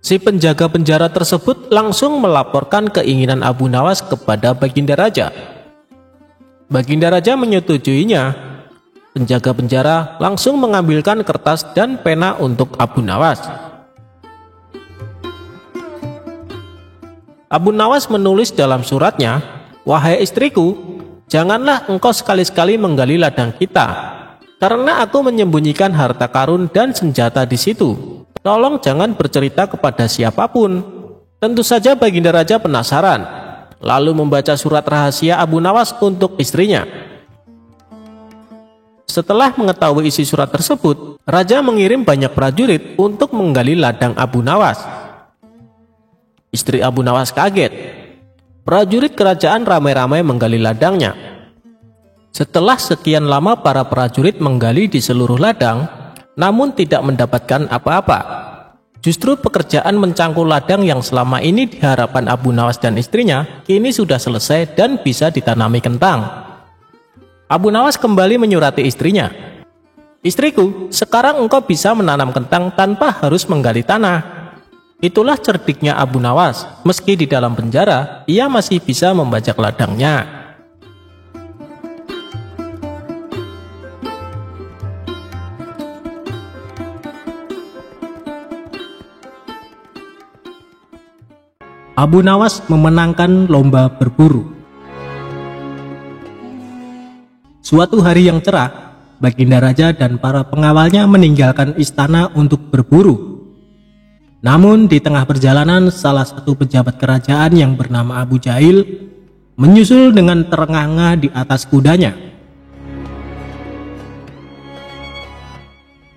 Si penjaga penjara tersebut langsung melaporkan keinginan Abu Nawas kepada Baginda Raja. Baginda Raja menyetujuinya. Penjaga penjara langsung mengambilkan kertas dan pena untuk Abu Nawas. Abu Nawas menulis dalam suratnya, "Wahai istriku, janganlah engkau sekali-sekali menggali ladang kita, karena aku menyembunyikan harta karun dan senjata di situ. Tolong jangan bercerita kepada siapapun." Tentu saja Baginda Raja penasaran, lalu membaca surat rahasia Abu Nawas untuk istrinya. Setelah mengetahui isi surat tersebut, Raja mengirim banyak prajurit untuk menggali ladang Abu Nawas. Istri Abu Nawas kaget. Prajurit kerajaan ramai-ramai menggali ladangnya. Setelah sekian lama para prajurit menggali di seluruh ladang, namun tidak mendapatkan apa-apa. Justru pekerjaan mencangkul ladang yang selama ini diharapkan Abu Nawas dan istrinya kini sudah selesai dan bisa ditanami kentang. Abu Nawas kembali menyurati istrinya. "Istriku, sekarang engkau bisa menanam kentang tanpa harus menggali tanah." Itulah cerdiknya Abu Nawas. Meski di dalam penjara, ia masih bisa membajak ladangnya. Abu Nawas memenangkan lomba berburu. Suatu hari yang cerah, Baginda Raja dan para pengawalnya meninggalkan istana untuk berburu. Namun di tengah perjalanan, salah satu pejabat kerajaan yang bernama Abu Jahil menyusul dengan terengah-engah di atas kudanya.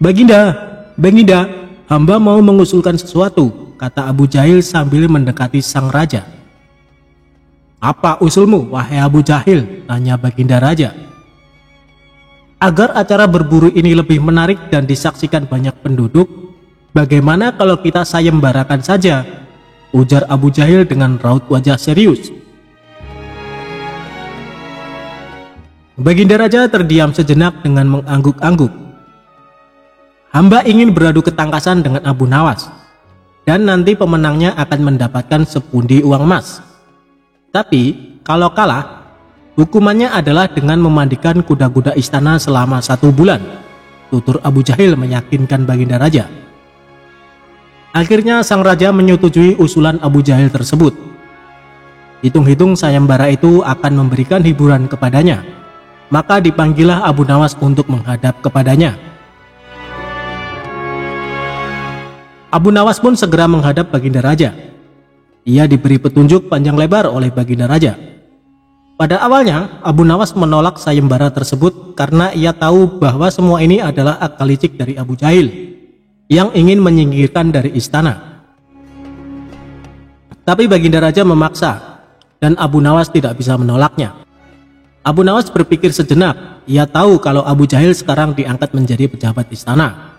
Baginda, Baginda, hamba mau mengusulkan sesuatu, kata Abu Jahil sambil mendekati sang raja. Apa usulmu, wahai Abu Jahil? Tanya Baginda Raja. Agar acara berburu ini lebih menarik dan disaksikan banyak penduduk, bagaimana kalau kita sayembarakan saja? Ujar Abu Jahil dengan raut wajah serius. Baginda Raja terdiam sejenak dengan mengangguk-angguk. Hamba ingin beradu ketangkasan dengan Abu Nawas, dan nanti pemenangnya akan mendapatkan sepundi uang emas. Tapi kalau kalah, hukumannya adalah dengan memandikan kuda-kuda istana selama 1 bulan, tutur Abu Jahil meyakinkan Baginda Raja. Akhirnya sang raja menyetujui usulan Abu Jahil tersebut. Hitung-hitung sayembara itu akan memberikan hiburan kepadanya, maka dipanggillah Abu Nawas untuk menghadap kepadanya. Abu Nawas pun segera menghadap Baginda Raja. Ia diberi petunjuk panjang lebar oleh Baginda Raja. Pada awalnya, Abu Nawas menolak sayembara tersebut karena ia tahu bahwa semua ini adalah akal licik dari Abu Jahil yang ingin menyingkirkan dari istana. Tapi Baginda Raja memaksa, dan Abu Nawas tidak bisa menolaknya. Abu Nawas berpikir sejenak. Ia tahu kalau Abu Jahil sekarang diangkat menjadi pejabat istana.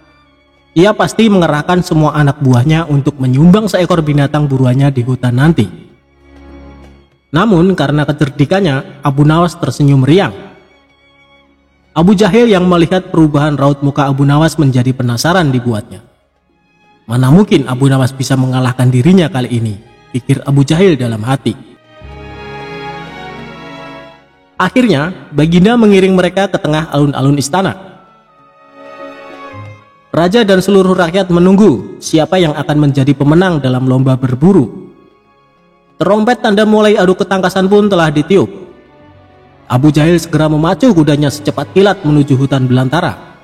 Ia pasti mengerahkan semua anak buahnya untuk menyumbang seekor binatang buruannya di hutan nanti. Namun karena kecerdikannya, Abu Nawas tersenyum riang. Abu Jahil yang melihat perubahan raut muka Abu Nawas menjadi penasaran dibuatnya. Mana mungkin Abu Nawas bisa mengalahkan dirinya kali ini, pikir Abu Jahil dalam hati. Akhirnya, Baginda mengiring mereka ke tengah alun-alun istana. Raja dan seluruh rakyat menunggu siapa yang akan menjadi pemenang dalam lomba berburu. Terompet tanda mulai adu ketangkasan pun telah ditiup. Abu Jahil segera memacu kudanya secepat kilat menuju hutan belantara.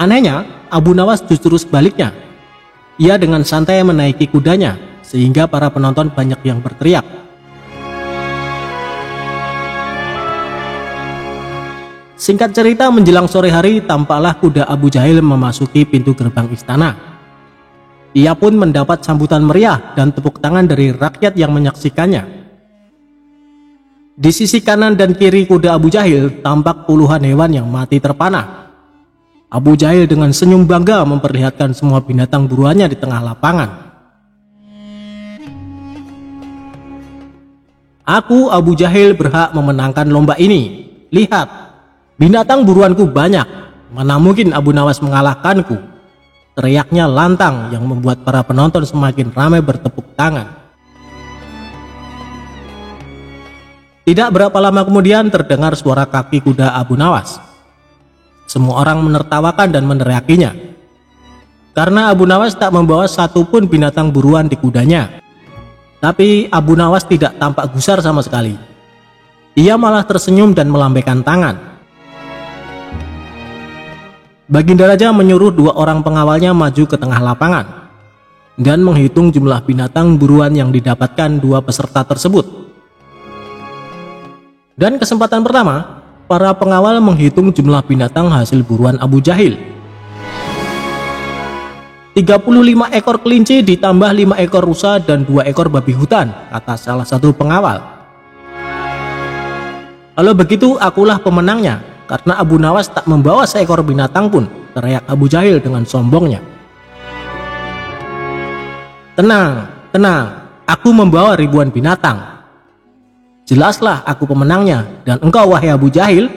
Anehnya, Abu Nawas justru sebaliknya. Ia dengan santai menaiki kudanya, sehingga para penonton banyak yang berteriak. Singkat cerita, menjelang sore hari, tampaklah kuda Abu Jahil memasuki pintu gerbang istana. Ia pun mendapat sambutan meriah dan tepuk tangan dari rakyat yang menyaksikannya. Di sisi kanan dan kiri kuda Abu Jahil tampak puluhan hewan yang mati terpanah. Abu Jahil dengan senyum bangga memperlihatkan semua binatang buruannya di tengah lapangan. Aku, Abu Jahil, berhak memenangkan lomba ini. Lihat, binatang buruanku banyak, mana mungkin Abu Nawas mengalahkanku? Teriaknya lantang yang membuat para penonton semakin ramai bertepuk tangan. Tidak berapa lama kemudian terdengar suara kaki kuda Abu Nawas. Semua orang menertawakan dan meneriakinya, karena Abu Nawas tak membawa satupun binatang buruan di kudanya. Tapi Abu Nawas tidak tampak gusar sama sekali. Ia malah tersenyum dan melambaikan tangan. Baginda Raja menyuruh 2 orang pengawalnya maju ke tengah lapangan dan menghitung jumlah binatang buruan yang didapatkan 2 peserta tersebut. Dan kesempatan pertama, para pengawal menghitung jumlah binatang hasil buruan Abu Jahil. 35 ekor kelinci ditambah 5 ekor rusa dan 2 ekor babi hutan, kata salah satu pengawal. Kalau begitu akulah pemenangnya, karena Abu Nawas tak membawa seekor binatang pun, teriak Abu Jahil dengan sombongnya. Tenang, tenang, aku membawa ribuan binatang. Jelaslah aku pemenangnya, dan engkau wahai Abu Jahil,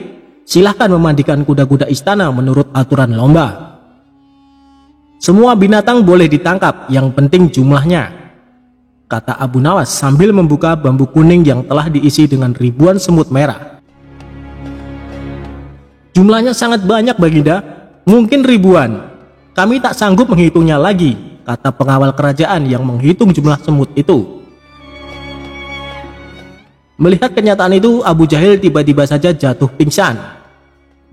silahkan memandikan kuda-kuda istana menurut aturan lomba. Semua binatang boleh ditangkap, yang penting jumlahnya, kata Abu Nawas sambil membuka bambu kuning yang telah diisi dengan ribuan semut merah. Jumlahnya sangat banyak, Baginda, mungkin ribuan. Kami tak sanggup menghitungnya lagi, kata pengawal kerajaan yang menghitung jumlah semut itu. Melihat kenyataan itu, Abu Jahil tiba-tiba saja jatuh pingsan,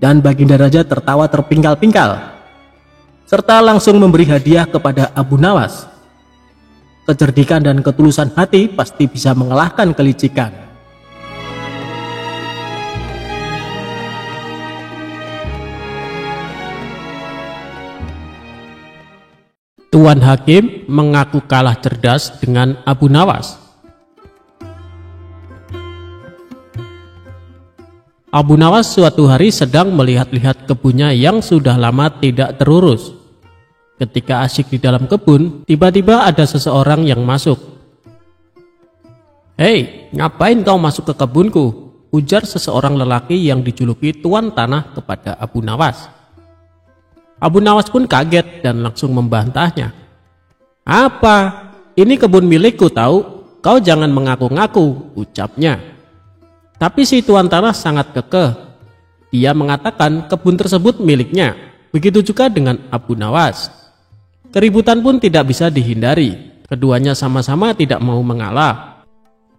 dan Baginda Raja tertawa terpingkal-pingkal, serta langsung memberi hadiah kepada Abu Nawas. Kecerdikan dan ketulusan hati pasti bisa mengalahkan kelicikan. Tuan Hakim mengaku kalah cerdas dengan Abu Nawas. Abu Nawas suatu hari sedang melihat-lihat kebunnya yang sudah lama tidak terurus. Ketika asyik di dalam kebun, tiba-tiba ada seseorang yang masuk. "Hei, ngapain kau masuk ke kebunku?" ujar seseorang lelaki yang dijuluki Tuan Tanah kepada Abu Nawas. Abu Nawas pun kaget dan langsung membantahnya. "Apa? Ini kebun milikku tahu, kau jangan mengaku-ngaku," ucapnya. Tapi si Tuan Tanah sangat kekeh. Dia mengatakan kebun tersebut miliknya. Begitu juga dengan Abu Nawas. Keributan pun tidak bisa dihindari. Keduanya sama-sama tidak mau mengalah.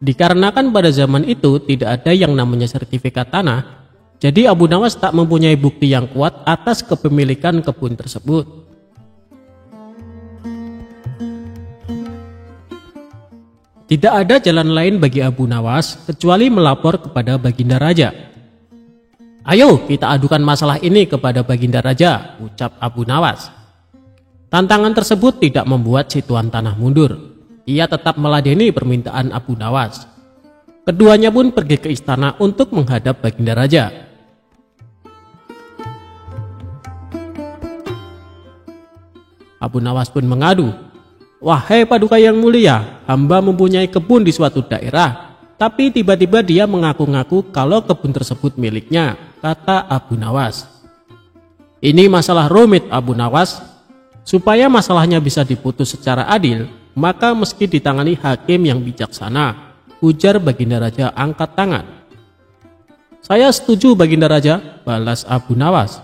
Dikarenakan pada zaman itu tidak ada yang namanya sertifikat tanah, jadi Abu Nawas tak mempunyai bukti yang kuat atas kepemilikan kebun tersebut. Tidak ada jalan lain bagi Abu Nawas kecuali melapor kepada Baginda Raja. "Ayo kita adukan masalah ini kepada Baginda Raja," ucap Abu Nawas. Tantangan tersebut tidak membuat si Tuan Tanah mundur. Ia tetap meladeni permintaan Abu Nawas. Keduanya pun pergi ke istana untuk menghadap Baginda Raja. Abu Nawas pun mengadu, "Wahai Paduka yang mulia, hamba mempunyai kebun di suatu daerah, tapi tiba-tiba dia mengaku-ngaku kalau kebun tersebut miliknya," kata Abu Nawas. "Ini masalah rumit Abu Nawas. Supaya masalahnya bisa diputus secara adil, maka meski ditangani hakim yang bijaksana," ujar Baginda Raja angkat tangan. "Saya setuju Baginda Raja," balas Abu Nawas.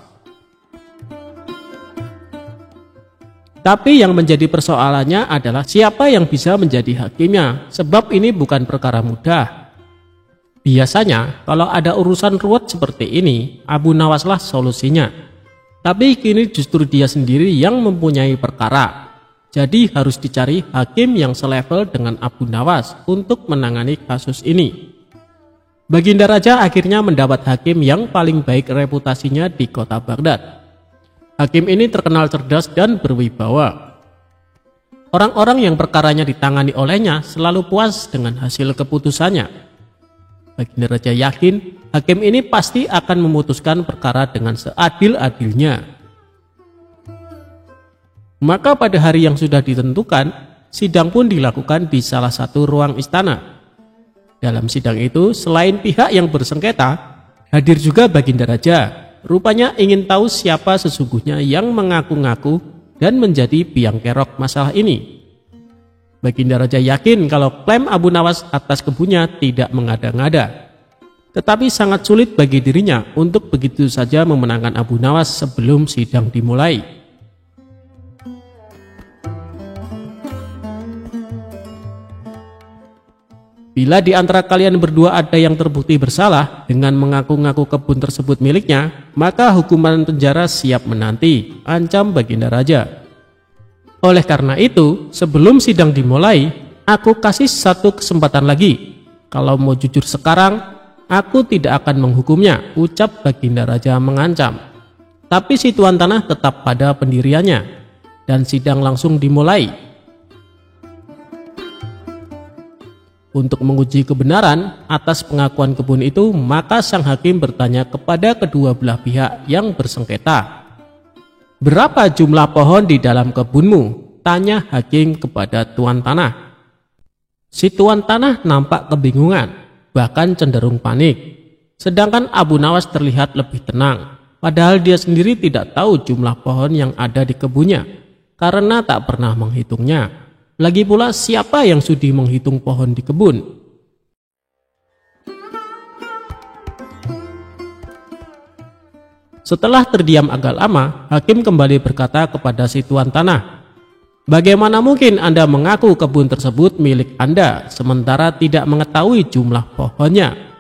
Tapi yang menjadi persoalannya adalah siapa yang bisa menjadi hakimnya, sebab ini bukan perkara mudah. Biasanya kalau ada urusan ruwet seperti ini, Abu Nawaslah solusinya. Tapi kini justru dia sendiri yang mempunyai perkara. Jadi harus dicari hakim yang selevel dengan Abu Nawas untuk menangani kasus ini. Baginda Raja akhirnya mendapat hakim yang paling baik reputasinya di kota Baghdad. Hakim ini terkenal cerdas dan berwibawa. Orang-orang yang perkaranya ditangani olehnya selalu puas dengan hasil keputusannya. Baginda Raja yakin hakim ini pasti akan memutuskan perkara dengan seadil-adilnya. Maka pada hari yang sudah ditentukan, sidang pun dilakukan di salah satu ruang istana. Dalam sidang itu, selain pihak yang bersengketa, hadir juga Baginda Raja. Rupanya ingin tahu siapa sesungguhnya yang mengaku-ngaku dan menjadi biang kerok masalah ini. Baginda Raja yakin kalau klaim Abu Nawas atas kebunnya tidak mengada-ngada. Tetapi sangat sulit bagi dirinya untuk begitu saja memenangkan Abu Nawas sebelum sidang dimulai. Bila di antara kalian berdua ada yang terbukti bersalah dengan mengaku-ngaku kebun tersebut miliknya, maka hukuman penjara siap menanti, ancam Baginda Raja. Oleh karena itu, sebelum sidang dimulai, aku kasih satu kesempatan lagi. Kalau mau jujur sekarang, aku tidak akan menghukumnya, ucap Baginda Raja mengancam. Tapi si Tuan Tanah tetap pada pendiriannya, dan sidang langsung dimulai. Untuk menguji kebenaran atas pengakuan kebun itu, maka sang hakim bertanya kepada kedua belah pihak yang bersengketa. "Berapa jumlah pohon di dalam kebunmu?" tanya hakim kepada Tuan Tanah. Si Tuan Tanah nampak kebingungan, bahkan cenderung panik. Sedangkan Abu Nawas terlihat lebih tenang, padahal dia sendiri tidak tahu jumlah pohon yang ada di kebunnya, karena tak pernah menghitungnya. Lagi pula siapa yang sudi menghitung pohon di kebun? Setelah terdiam agak lama, hakim kembali berkata kepada si Tuan Tanah, "Bagaimana mungkin Anda mengaku kebun tersebut milik Anda, sementara tidak mengetahui jumlah pohonnya?"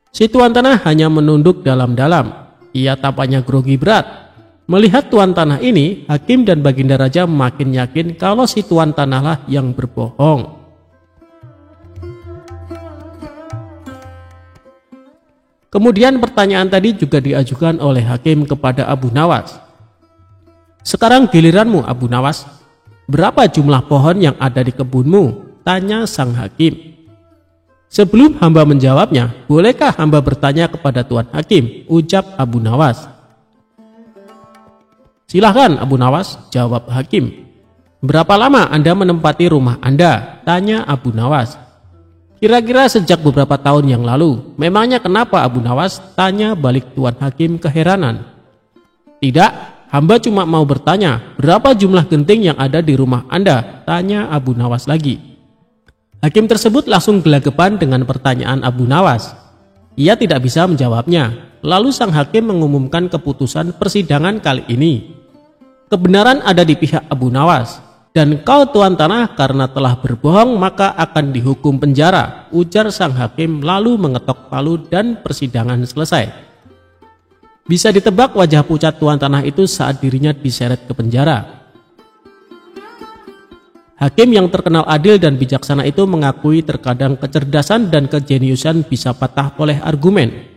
Si Tuan Tanah hanya menunduk dalam-dalam. Ia tampaknya grogi berat. Melihat Tuan Tanah ini, hakim dan Baginda Raja makin yakin kalau si Tuan Tanahlah yang berbohong. Kemudian pertanyaan tadi juga diajukan oleh hakim kepada Abu Nawas. "Sekarang giliranmu Abu Nawas. "Berapa jumlah pohon yang ada di kebunmu?" tanya sang hakim. "Sebelum hamba menjawabnya, bolehkah hamba bertanya kepada Tuan Hakim?" ucap Abu Nawas. "Silahkan Abu Nawas," jawab hakim. "Berapa lama Anda menempati rumah Anda?" tanya Abu Nawas. "Kira-kira sejak beberapa tahun yang lalu." "Memangnya kenapa Abu Nawas?" tanya balik Tuan Hakim keheranan. "Tidak, hamba cuma mau bertanya, berapa jumlah genting yang ada di rumah Anda?" tanya Abu Nawas lagi. Hakim tersebut langsung gelagapan dengan pertanyaan Abu Nawas. Ia tidak bisa menjawabnya. Lalu sang hakim mengumumkan keputusan persidangan kali ini. "Kebenaran ada di pihak Abu Nawas, dan kau tuan tanah karena telah berbohong maka akan dihukum penjara," ujar sang hakim lalu mengetok palu dan persidangan selesai. Bisa ditebak wajah pucat tuan tanah itu saat dirinya diseret ke penjara. Hakim yang terkenal adil dan bijaksana itu mengakui terkadang kecerdasan dan kejeniusan bisa patah oleh argumen.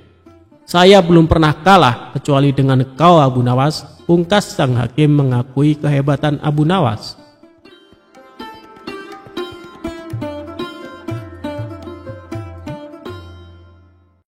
"Saya belum pernah kalah kecuali dengan kau Abu Nawas," pungkas sang hakim mengakui kehebatan Abu Nawas.